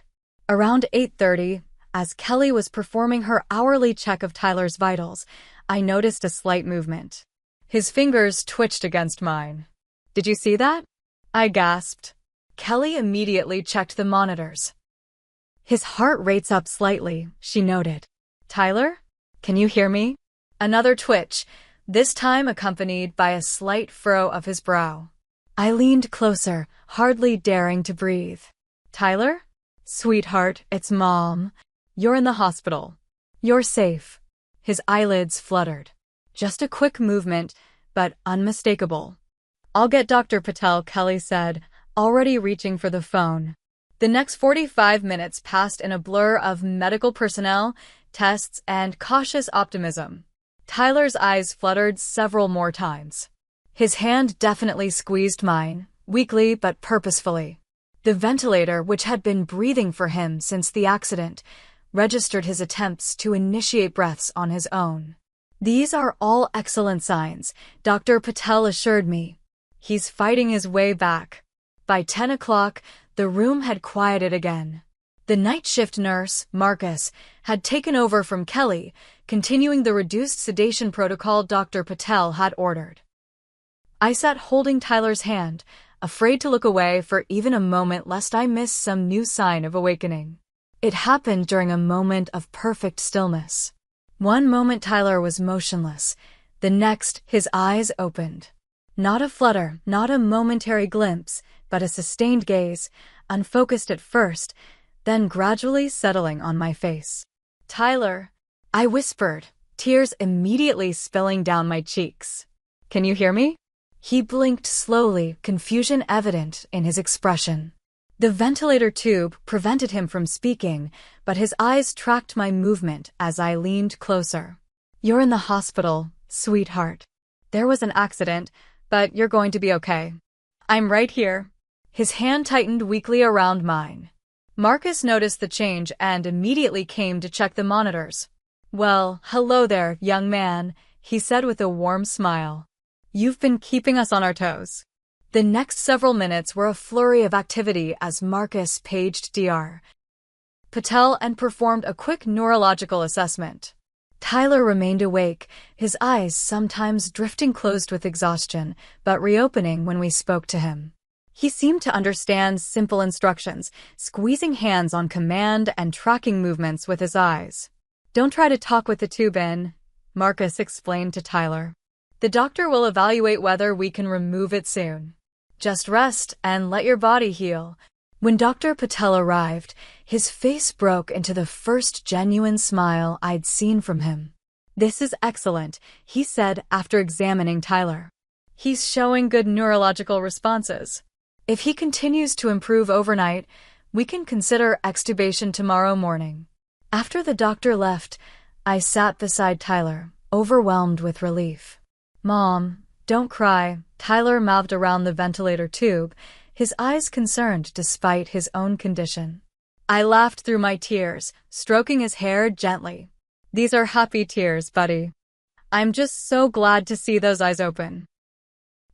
Around 8:30, as Kelly was performing her hourly check of Tyler's vitals, I noticed a slight movement. His fingers twitched against mine. "Did you see that?" I gasped. Kelly immediately checked the monitors. "His heart rate's up slightly," she noted. "Tyler? Can you hear me?" Another twitch, this time accompanied by a slight furrow of his brow. I leaned closer, hardly daring to breathe. "Tyler? Sweetheart, it's Mom. You're in the hospital. You're safe." His eyelids fluttered. Just a quick movement, but unmistakable. "I'll get Dr. Patel," Kelly said, already reaching for the phone. The next 45 minutes passed in a blur of medical personnel, tests, and cautious optimism. Tyler's eyes fluttered several more times. His hand definitely squeezed mine, weakly but purposefully. The ventilator, which had been breathing for him since the accident, registered his attempts to initiate breaths on his own. "These are all excellent signs," Dr. Patel assured me. "He's fighting his way back." By 10 o'clock, the room had quieted again. The night shift nurse, Marcus, had taken over from Kelly, continuing the reduced sedation protocol Dr. Patel had ordered. I sat holding Tyler's hand, afraid to look away for even a moment lest I miss some new sign of awakening. It happened during a moment of perfect stillness. One moment Tyler was motionless, the next his eyes opened. Not a flutter, not a momentary glimpse, but a sustained gaze, unfocused at first, then gradually settling on my face. "Tyler," I whispered, tears immediately spilling down my cheeks. "Can you hear me?" He blinked slowly, confusion evident in his expression. The ventilator tube prevented him from speaking, but his eyes tracked my movement as I leaned closer. "You're in the hospital, sweetheart. There was an accident, but you're going to be okay. I'm right here." His hand tightened weakly around mine. Marcus noticed the change and immediately came to check the monitors. "Well, hello there, young man," he said with a warm smile. "You've been keeping us on our toes." The next several minutes were a flurry of activity as Marcus paged Dr. Patel and performed a quick neurological assessment. Tyler remained awake, his eyes sometimes drifting closed with exhaustion, but reopening when we spoke to him. He seemed to understand simple instructions, squeezing hands on command and tracking movements with his eyes. "Don't try to talk with the tube in," Marcus explained to Tyler. "The doctor will evaluate whether we can remove it soon. Just rest and let your body heal." When Dr. Patel arrived, his face broke into the first genuine smile I'd seen from him. "This is excellent," he said after examining Tyler. "He's showing good neurological responses. If he continues to improve overnight, we can consider extubation tomorrow morning." After the doctor left, I sat beside Tyler, overwhelmed with relief. "Mom, don't cry," Tyler mouthed around the ventilator tube, his eyes concerned despite his own condition. I laughed through my tears, stroking his hair gently. "These are happy tears, buddy. I'm just so glad to see those eyes open."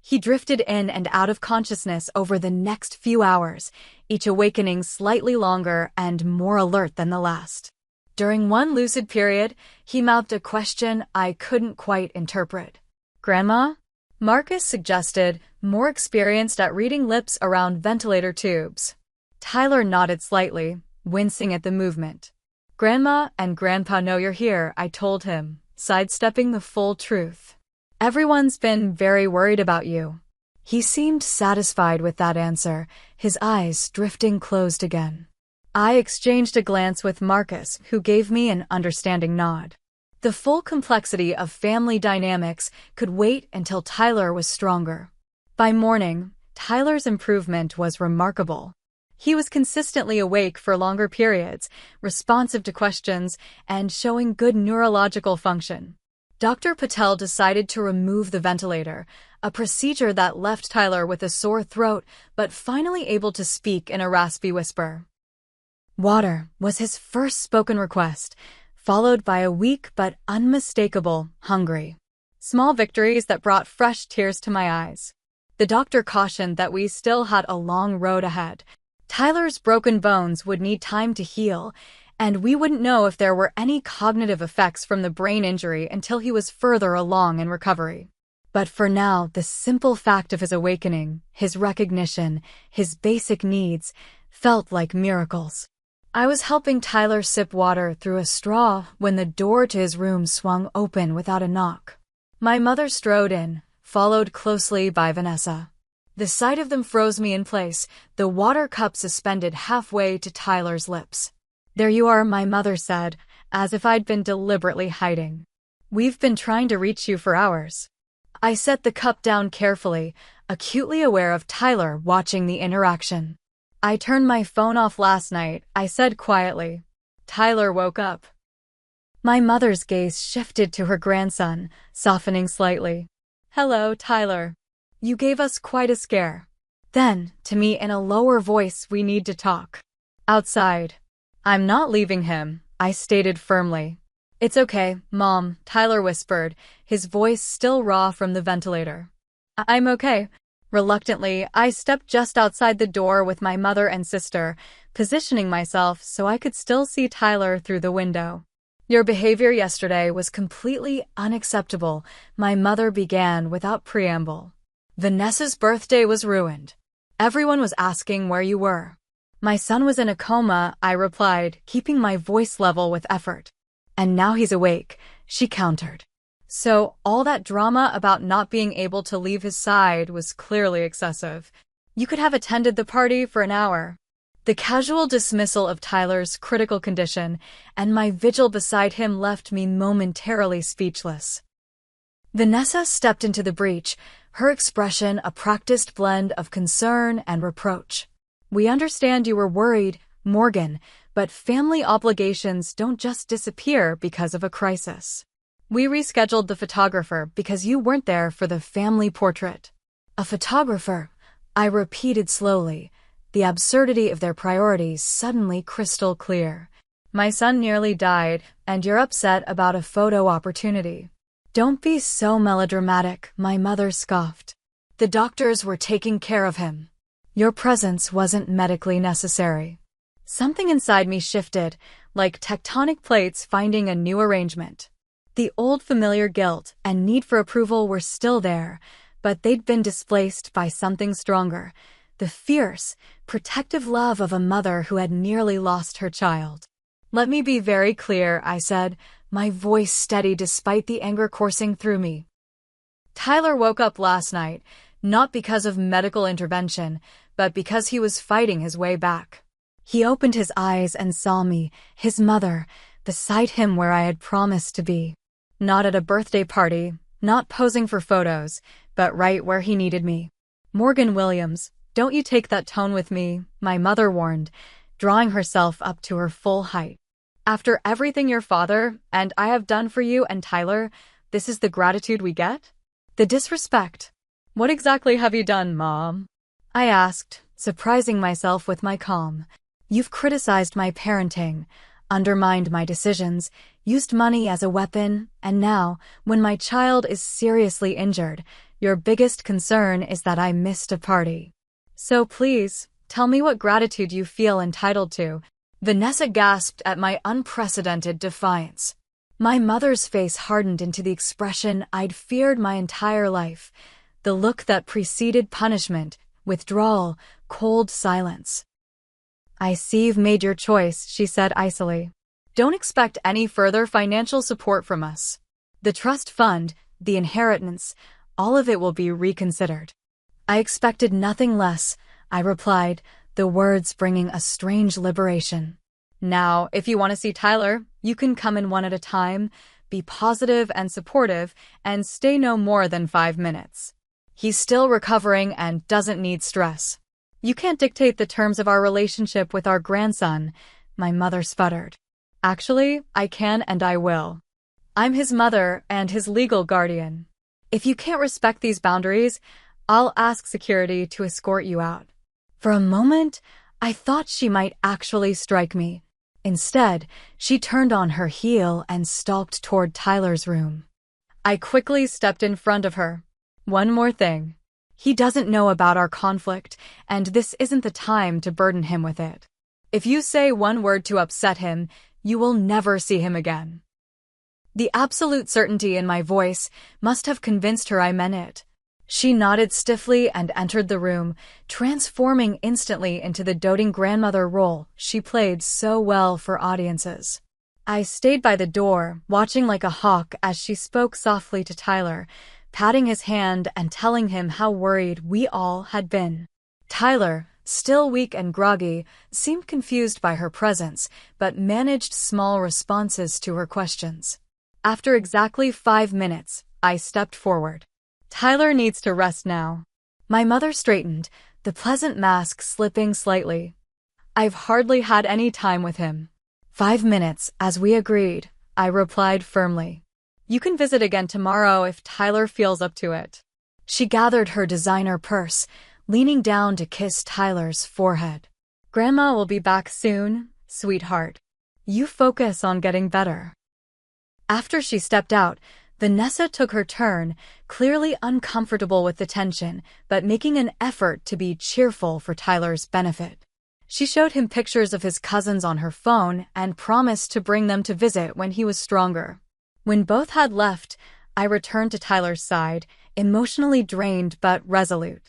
He drifted in and out of consciousness over the next few hours, each awakening slightly longer and more alert than the last. During one lucid period, he mouthed a question I couldn't quite interpret. "Grandma?" Marcus suggested, more experienced at reading lips around ventilator tubes. Tyler nodded slightly, wincing at the movement. "Grandma and Grandpa know you're here," I told him, sidestepping the full truth. "Everyone's been very worried about you." He seemed satisfied with that answer, his eyes drifting closed again. I exchanged a glance with Marcus, who gave me an understanding nod. The full complexity of family dynamics could wait until Tyler was stronger. By morning, Tyler's improvement was remarkable. He was consistently awake for longer periods, responsive to questions, and showing good neurological function. Dr. Patel decided to remove the ventilator, a procedure that left Tyler with a sore throat but finally able to speak in a raspy whisper. Water was his first spoken request, followed by a weak but unmistakable hungry. Small victories that brought fresh tears to my eyes. The doctor cautioned that we still had a long road ahead. Tyler's broken bones would need time to heal, and we wouldn't know if there were any cognitive effects from the brain injury until he was further along in recovery. But for now, the simple fact of his awakening, his recognition, his basic needs, felt like miracles. I was helping Tyler sip water through a straw when the door to his room swung open without a knock. My mother strode in, followed closely by Vanessa. The sight of them froze me in place, the water cup suspended halfway to Tyler's lips. "There you are," my mother said, as if I'd been deliberately hiding. "We've been trying to reach you for hours." I set the cup down carefully, acutely aware of Tyler watching the interaction. "I turned my phone off last night," I said quietly. Tyler woke up. My mother's gaze shifted to her grandson, softening slightly. "Hello, Tyler. You gave us quite a scare." Then, to me in a lower voice, "We need to talk." "Outside." "I'm not leaving him," I stated firmly. "It's okay, Mom," Tyler whispered, his voice still raw from the ventilator. "I'm okay." Reluctantly, I stepped just outside the door with my mother and sister, positioning myself so I could still see Tyler through the window. "Your behavior yesterday was completely unacceptable," my mother began without preamble. "Vanessa's birthday was ruined. Everyone was asking where you were." "My son was in a coma," I replied, keeping my voice level with effort. "And now he's awake," she countered. So, all that drama about not being able to leave his side was clearly excessive. "You could have attended the party for an hour." The casual dismissal of Tyler's critical condition and my vigil beside him left me momentarily speechless. Vanessa stepped into the breach, her expression a practiced blend of concern and reproach. "We understand you were worried, Morgan, but family obligations don't just disappear because of a crisis. We rescheduled the photographer because you weren't there for the family portrait." "A photographer?" I repeated slowly, the absurdity of their priorities suddenly crystal clear. "My son nearly died, and you're upset about a photo opportunity." "Don't be so melodramatic," my mother scoffed. The doctors were taking care of him. Your presence wasn't medically necessary. Something inside me shifted, like tectonic plates finding a new arrangement. The old familiar guilt and need for approval were still there, but they'd been displaced by something stronger, the fierce, protective love of a mother who had nearly lost her child. Let me be very clear, I said, my voice steady despite the anger coursing through me. Tyler woke up last night, not because of medical intervention, but because he was fighting his way back. He opened his eyes and saw me, his mother, beside him where I had promised to be. Not at a birthday party, not posing for photos, but right where he needed me. Morgan Williams, don't you take that tone with me, my mother warned, drawing herself up to her full height. After everything your father and I have done for you and Tyler, this is the gratitude we get? The disrespect. What exactly have you done, Mom? I asked, surprising myself with my calm. You've criticized my parenting, undermined my decisions, used money as a weapon, and now, when my child is seriously injured, your biggest concern is that I missed a party. So please, tell me what gratitude you feel entitled to. Vanessa gasped at my unprecedented defiance. My mother's face hardened into the expression I'd feared my entire life, the look that preceded punishment, withdrawal, cold silence. I see you've made your choice, she said icily. Don't expect any further financial support from us. The trust fund, the inheritance, all of it will be reconsidered. I expected nothing less, I replied, the words bringing a strange liberation. Now, if you want to see Tyler, you can come in one at a time, be positive and supportive, and stay no more than 5 minutes. He's still recovering and doesn't need stress. You can't dictate the terms of our relationship with our grandson, my mother sputtered. Actually, I can and I will. I'm his mother and his legal guardian. If you can't respect these boundaries, I'll ask security to escort you out. For a moment, I thought she might actually strike me. Instead, she turned on her heel and stalked toward Tyler's room. I quickly stepped in front of her. One more thing. He doesn't know about our conflict, and this isn't the time to burden him with it. If you say one word to upset him, you will never see him again. The absolute certainty in my voice must have convinced her I meant it. She nodded stiffly and entered the room, transforming instantly into the doting grandmother role she played so well for audiences. I stayed by the door, watching like a hawk as she spoke softly to Tyler, patting his hand and telling him how worried we all had been. Tyler, still weak and groggy, seemed confused by her presence, but managed small responses to her questions. After exactly 5 minutes, I stepped forward. Tyler needs to rest now. My mother straightened, the pleasant mask slipping slightly. I've hardly had any time with him. 5 minutes, as we agreed, I replied firmly. You can visit again tomorrow if Tyler feels up to it. She gathered her designer purse, leaning down to kiss Tyler's forehead. Grandma will be back soon, sweetheart. You focus on getting better. After she stepped out, Vanessa took her turn, clearly uncomfortable with the tension, but making an effort to be cheerful for Tyler's benefit. She showed him pictures of his cousins on her phone and promised to bring them to visit when he was stronger. When both had left, I returned to Tyler's side, emotionally drained but resolute.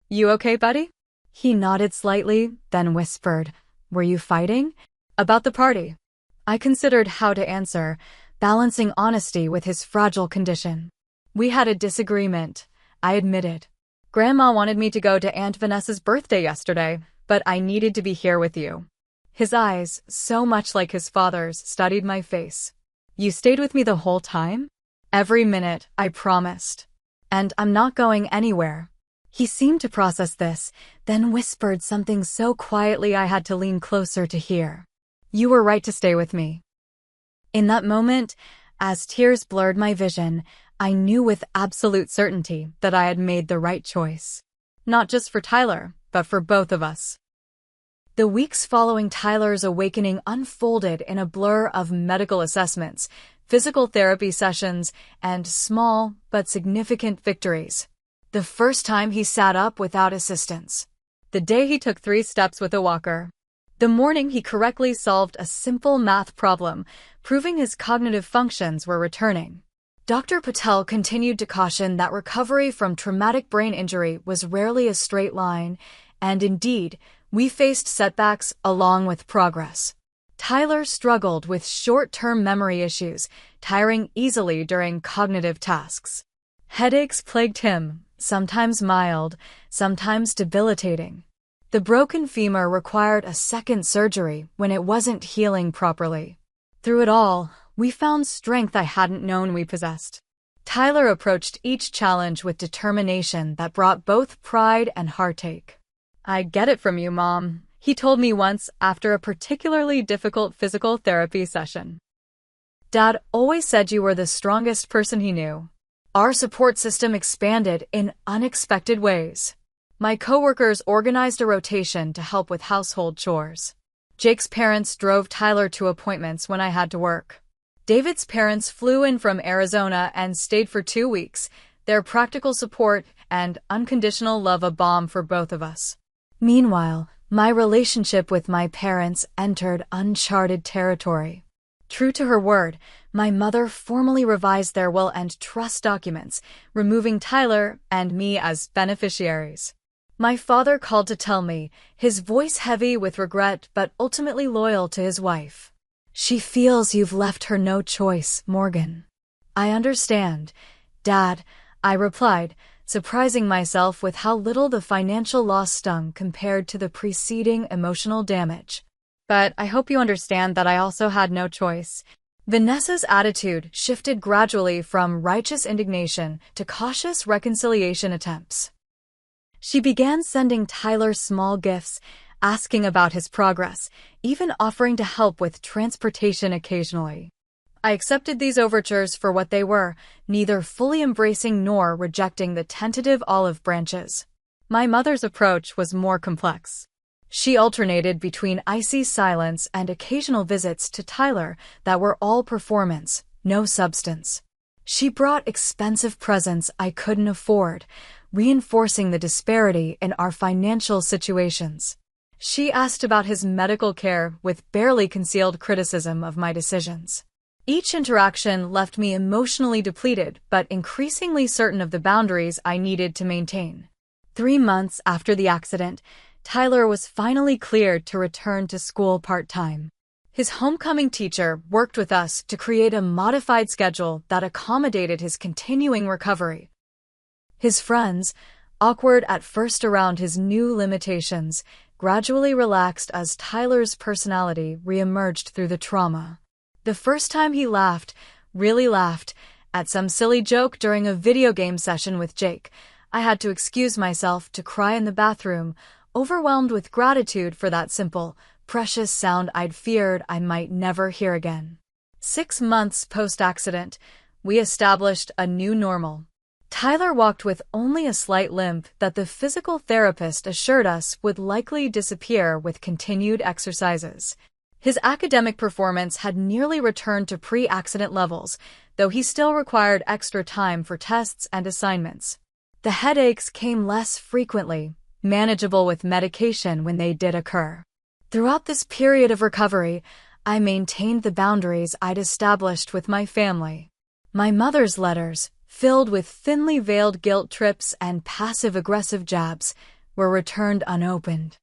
You okay, buddy? He nodded slightly, then whispered, Were you fighting? About the party. I considered how to answer, balancing honesty with his fragile condition. We had a disagreement, I admitted. Grandma wanted me to go to Aunt Vanessa's birthday yesterday, but I needed to be here with you. His eyes, so much like his father's, studied my face. You stayed with me the whole time? Every minute, I promised. And I'm not going anywhere. He seemed to process this, then whispered something so quietly I had to lean closer to hear. You were right to stay with me. In that moment, as tears blurred my vision, I knew with absolute certainty that I had made the right choice. Not just for Tyler, but for both of us. The weeks following Tyler's awakening unfolded in a blur of medical assessments, physical therapy sessions, and small but significant victories. The first time he sat up without assistance. The day he took 3 steps with a walker. The morning he correctly solved a simple math problem, proving his cognitive functions were returning. Dr. Patel continued to caution that recovery from traumatic brain injury was rarely a straight line, and indeed, we faced setbacks along with progress. Tyler struggled with short-term memory issues, tiring easily during cognitive tasks. Headaches plagued him, sometimes mild, sometimes debilitating. The broken femur required a second surgery when it wasn't healing properly. Through it all, we found strength I hadn't known we possessed. Tyler approached each challenge with determination that brought both pride and heartache. "I get it from you, Mom," he told me once after a particularly difficult physical therapy session. Dad always said you were the strongest person he knew. Our support system expanded in unexpected ways. My coworkers organized a rotation to help with household chores. Jake's parents drove Tyler to appointments when I had to work. David's parents flew in from Arizona and stayed for 2 weeks, their practical support and unconditional love a balm for both of us. Meanwhile, my relationship with my parents entered uncharted territory. True to her word, my mother formally revised their will and trust documents, removing Tyler and me as beneficiaries. My father called to tell me, his voice heavy with regret but ultimately loyal to his wife. "She feels you've left her no choice, Morgan." "I understand, Dad," I replied, surprising myself with how little the financial loss stung compared to the preceding emotional damage. "But I hope you understand that I also had no choice." Vanessa's attitude shifted gradually from righteous indignation to cautious reconciliation attempts. She began sending Tyler small gifts, asking about his progress, even offering to help with transportation occasionally. I accepted these overtures for what they were, neither fully embracing nor rejecting the tentative olive branches. My mother's approach was more complex. She alternated between icy silence and occasional visits to Tyler that were all performance, no substance. She brought expensive presents I couldn't afford, reinforcing the disparity in our financial situations. She asked about his medical care with barely concealed criticism of my decisions. Each interaction left me emotionally depleted but increasingly certain of the boundaries I needed to maintain. 3 months after the accident, Tyler was finally cleared to return to school part-time. His homecoming teacher worked with us to create a modified schedule that accommodated his continuing recovery. His friends, awkward at first around his new limitations, gradually relaxed as Tyler's personality reemerged through the trauma. The first time he laughed, really laughed, at some silly joke during a video game session with Jake, I had to excuse myself to cry in the bathroom, overwhelmed with gratitude for that simple, precious sound I'd feared I might never hear again. 6 months post-accident, we established a new normal. Tyler walked with only a slight limp that the physical therapist assured us would likely disappear with continued exercises. His academic performance had nearly returned to pre-accident levels, though he still required extra time for tests and assignments. The headaches came less frequently, manageable with medication when they did occur. Throughout this period of recovery, I maintained the boundaries I'd established with my family. My mother's letters, filled with thinly veiled guilt trips and passive-aggressive jabs, were returned unopened.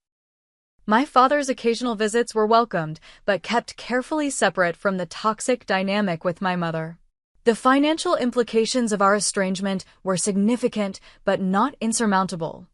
My father's occasional visits were welcomed, but kept carefully separate from the toxic dynamic with my mother. The financial implications of our estrangement were significant, but not insurmountable.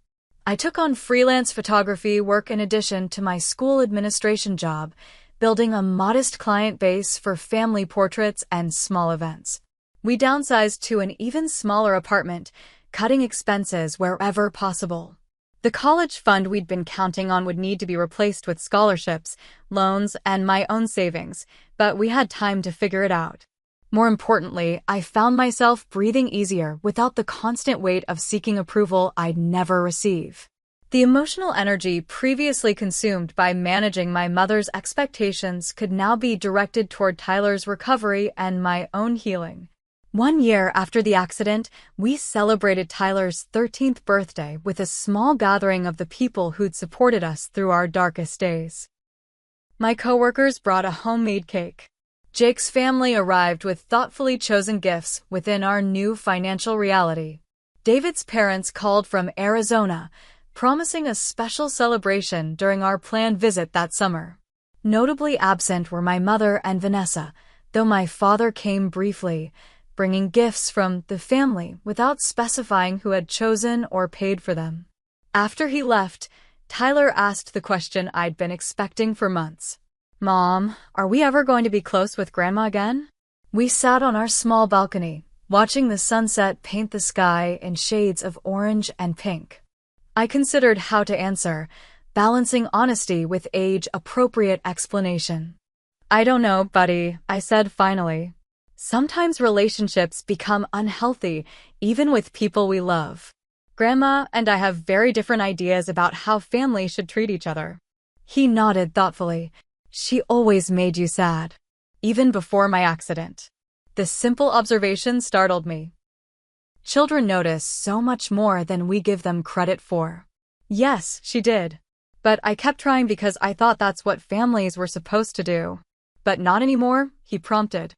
I took on freelance photography work in addition to my school administration job, building a modest client base for family portraits and small events. We downsized to an even smaller apartment, cutting expenses wherever possible. The college fund we'd been counting on would need to be replaced with scholarships, loans, and my own savings, but we had time to figure it out. More importantly, I found myself breathing easier without the constant weight of seeking approval I'd never receive. The emotional energy previously consumed by managing my mother's expectations could now be directed toward Tyler's recovery and my own healing. 1 year after the accident, we celebrated Tyler's 13th birthday with a small gathering of the people who'd supported us through our darkest days. My coworkers brought a homemade cake. Jake's family arrived with thoughtfully chosen gifts within our new financial reality. David's parents called from Arizona, promising a special celebration during our planned visit that summer. Notably absent were my mother and Vanessa, though my father came briefly, bringing gifts from the family without specifying who had chosen or paid for them. After he left, Tyler asked the question I'd been expecting for months. "Mom, are we ever going to be close with Grandma again?" We sat on our small balcony, watching the sunset paint the sky in shades of orange and pink. I considered how to answer, balancing honesty with age-appropriate explanation. "I don't know, buddy," I said finally. "Sometimes relationships become unhealthy, even with people we love. Grandma and I have very different ideas about how family should treat each other." He nodded thoughtfully. "She always made you sad, even before my accident." The simple observation startled me. Children notice so much more than we give them credit for. Yes, she did. But I kept trying because I thought that's what families were supposed to do. "But not anymore," he prompted.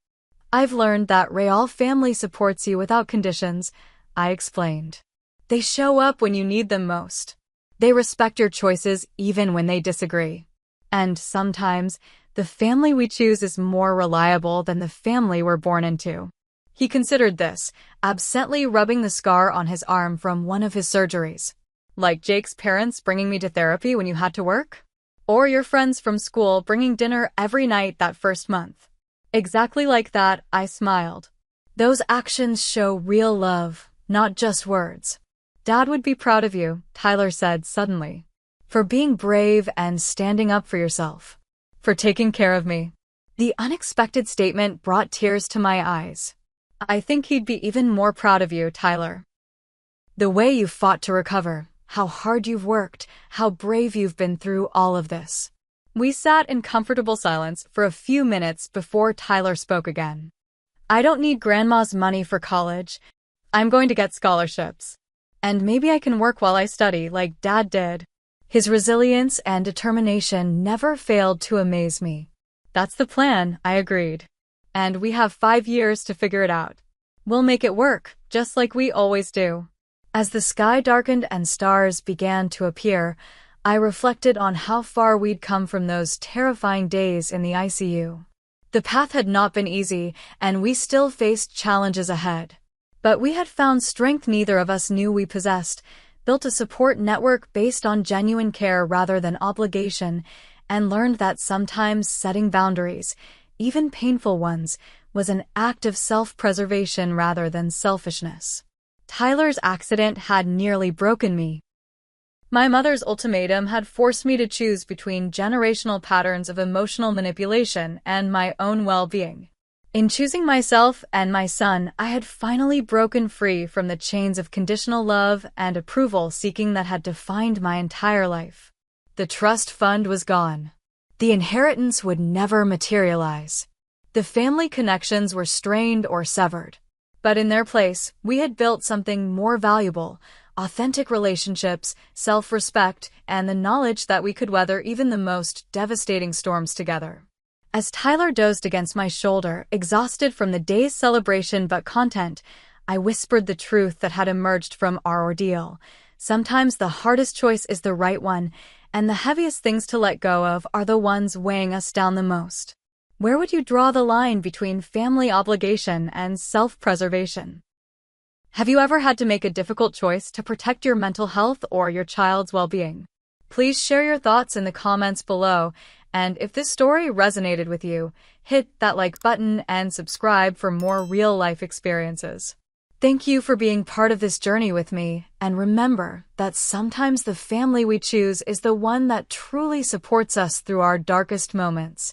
"I've learned that real family supports you without conditions," I explained. "They show up when you need them most. They respect your choices even when they disagree. And sometimes, the family we choose is more reliable than the family we're born into." He considered this, absently rubbing the scar on his arm from one of his surgeries. "Like Jake's parents bringing me to therapy when you had to work? Or your friends from school bringing dinner every night that first month?" "Exactly like that," I smiled. "Those actions show real love, not just words." "Dad would be proud of you," Tyler said suddenly. "For being brave and standing up for yourself. For taking care of me." The unexpected statement brought tears to my eyes. "I think he'd be even more proud of you, Tyler. The way you fought to recover, how hard you've worked, how brave you've been through all of this." We sat in comfortable silence for a few minutes before Tyler spoke again. "I don't need Grandma's money for college. I'm going to get scholarships. And maybe I can work while I study like Dad did." His resilience and determination never failed to amaze me. "That's the plan," I agreed. "And we have 5 years to figure it out. We'll make it work, just like we always do." As the sky darkened and stars began to appear, I reflected on how far we'd come from those terrifying days in the ICU. The path had not been easy, and we still faced challenges ahead. But we had found strength neither of us knew we possessed, built a support network based on genuine care rather than obligation, and learned that sometimes setting boundaries, even painful ones, was an act of self-preservation rather than selfishness. Tyler's accident had nearly broken me. My mother's ultimatum had forced me to choose between generational patterns of emotional manipulation and my own well-being. In choosing myself and my son, I had finally broken free from the chains of conditional love and approval-seeking that had defined my entire life. The trust fund was gone. The inheritance would never materialize. The family connections were strained or severed. But in their place, we had built something more valuable: authentic relationships, self-respect, and the knowledge that we could weather even the most devastating storms together. As Tyler dozed against my shoulder, exhausted from the day's celebration but content, I whispered the truth that had emerged from our ordeal. Sometimes the hardest choice is the right one, and the heaviest things to let go of are the ones weighing us down the most. Where would you draw the line between family obligation and self-preservation? Have you ever had to make a difficult choice to protect your mental health or your child's well-being? Please share your thoughts in the comments below, and if this story resonated with you, hit that like button and subscribe for more real-life experiences. Thank you for being part of this journey with me, and remember that sometimes the family we choose is the one that truly supports us through our darkest moments.